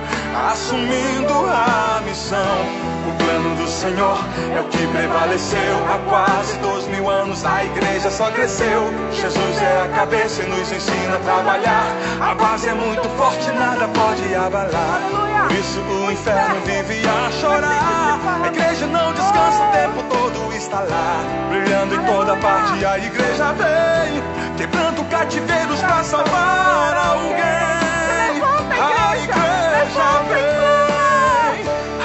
assumindo a missão. O plano do Senhor é o que prevaleceu. Há quase 2000 anos a igreja só cresceu. Jesus é a cabeça e nos ensina a trabalhar. A base é muito forte, nada pode abalar. Por isso o inferno vive a chorar. A igreja não descansa, o tempo todo está lá, brilhando em toda parte. A igreja vem, quebrando cativeiros para salvar alguém. A igreja vem,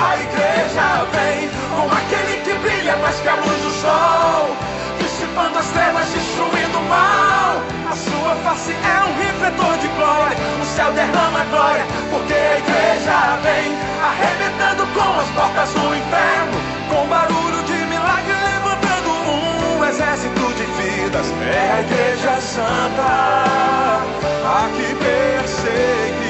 a igreja vem, com aquele que brilha mais que a luz do sol, dissipando as trevas, destruindo o mal. A sua face é um refletor de glória. O céu derrama glória, porque a igreja vem arrebentando com as portas do inferno, com barulho de milagre, levantando um exército de vidas. É a igreja santa, aqui perseguida.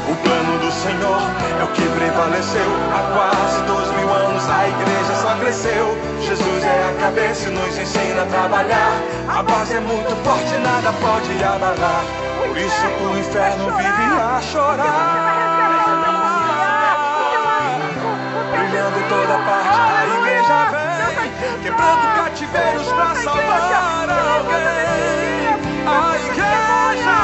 O plano do Senhor é o que faleceu. Há quase 2000 anos a igreja só cresceu. Jesus é a cabeça e nos ensina a trabalhar. A base é muito forte, nada pode abalar. Por isso o inferno vive a chorar. Brilhando em toda parte, a igreja vem, quebrando cativeiros pra salvar alguém. A igreja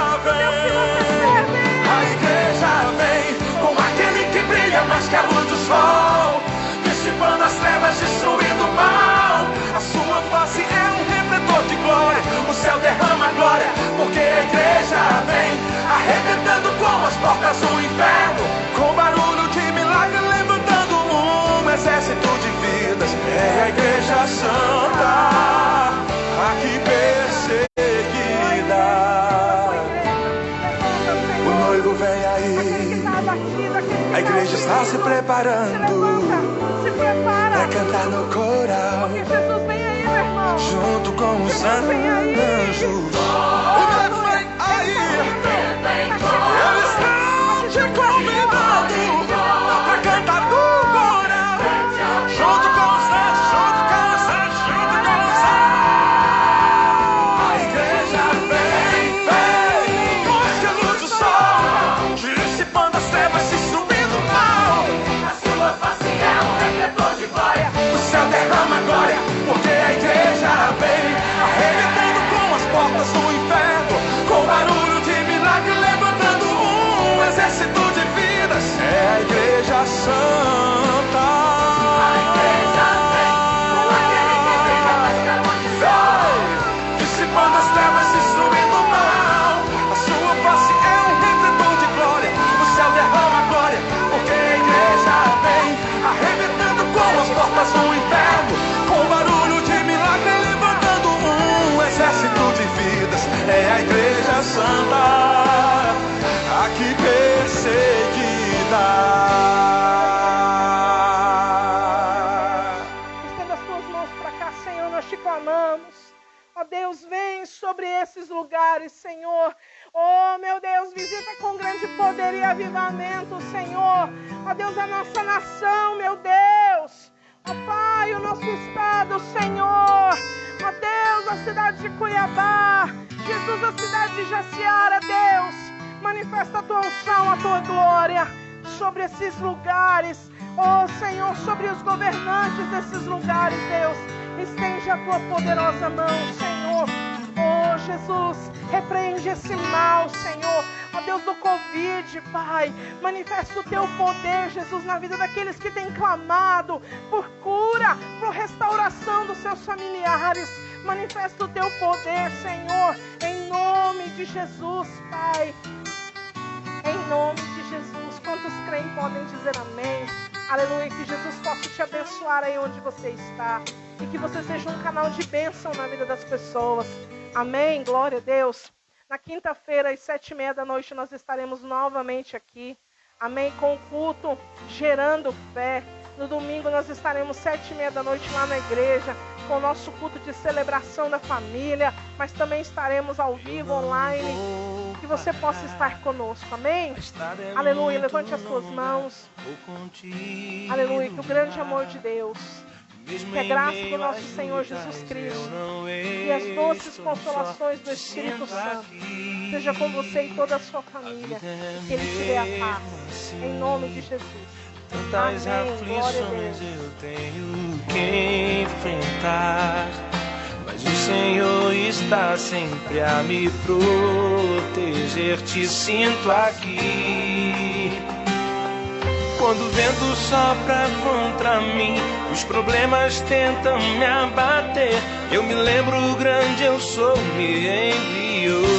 vem com aquele que brilha mais que a luz do sol, dissipando as trevas, destruindo o mal. A sua face é um refletor de glória, o céu derrama glória, porque a igreja vem arrebentando com as portas do inferno, com barulho de milagre, levantando um exército de vidas. É a igreja santa, aqui perseguida. O noivo vem aí, a igreja está se preparando para cantar no coral, junto com os anjos. O noivo vem aí, ele está te convidando para cantar no coral, junto com os anjos, junto com os anjos, junto com os anjos. A igreja vem, mais que a luz do sol, dissipando as trevas, destruindo o mal. A sua face é um refletor de glória, o céu derrama glória, porque a igreja vem arrebentando com as portas do inferno, com barulho de milagre, levantando um exército de vidas. É a igreja santa. A igreja vem com aquele que brilha mais que a luz do sol, dissipando as trevas, destruindo o mal. A sua face é um refletor de glória, o céu derrama glória, porque a igreja vem arrebentando com as portas do inferno, com barulho de milagre, levantando um exército de vidas. É a igreja santa, aqui perseguida. Estenda as tuas mãos para cá, Senhor, nós te clamamos. Ó Deus, vem sobre esses lugares, Senhor. Oh, meu Deus, visita com grande poder e avivamento, Senhor. Ó Deus, a nossa nação, meu Deus. Ó Pai, o nosso estado, Senhor. Ó Deus, a cidade de Cuiabá. Jesus, a cidade de Jaciara, Deus. Manifesta a tua unção, a tua glória sobre esses lugares. Oh, Senhor, sobre os governantes desses lugares, Deus. Estende a tua poderosa mão, Senhor. Oh, Jesus, repreende esse mal, Senhor. Ó Deus do Covid, Pai. Manifesta o teu poder, Jesus, na vida daqueles que têm clamado por cura, por restauração dos seus familiares. Manifesta o teu poder, Senhor, em nome de Jesus, Pai. Em nome de Jesus. Quantos creem podem dizer amém. Aleluia, que Jesus possa te abençoar aí onde você está. E que você seja um canal de bênção na vida das pessoas. Amém, glória a Deus. Na quinta-feira, às 7h30 da noite, nós estaremos novamente aqui. Amém, com o culto Gerando Fé. No domingo nós estaremos 7h30 da noite lá na igreja, com o nosso culto de celebração da família. Mas também estaremos ao vivo, online. Que você possa estar conosco, amém? Aleluia, levante as suas mãos. Aleluia, que o grande amor de Deus, que a graça do nosso Senhor Jesus Cristo e as doces consolações do Espírito Santo seja com você e toda a sua família, e que Ele te dê a paz, em nome de Jesus. Tantas aflições eu tenho que enfrentar, mas o Senhor está sempre a me proteger. Te sinto aqui. Quando o vento sopra contra mim, os problemas tentam me abater, eu me lembro, o grande eu sou me enviou.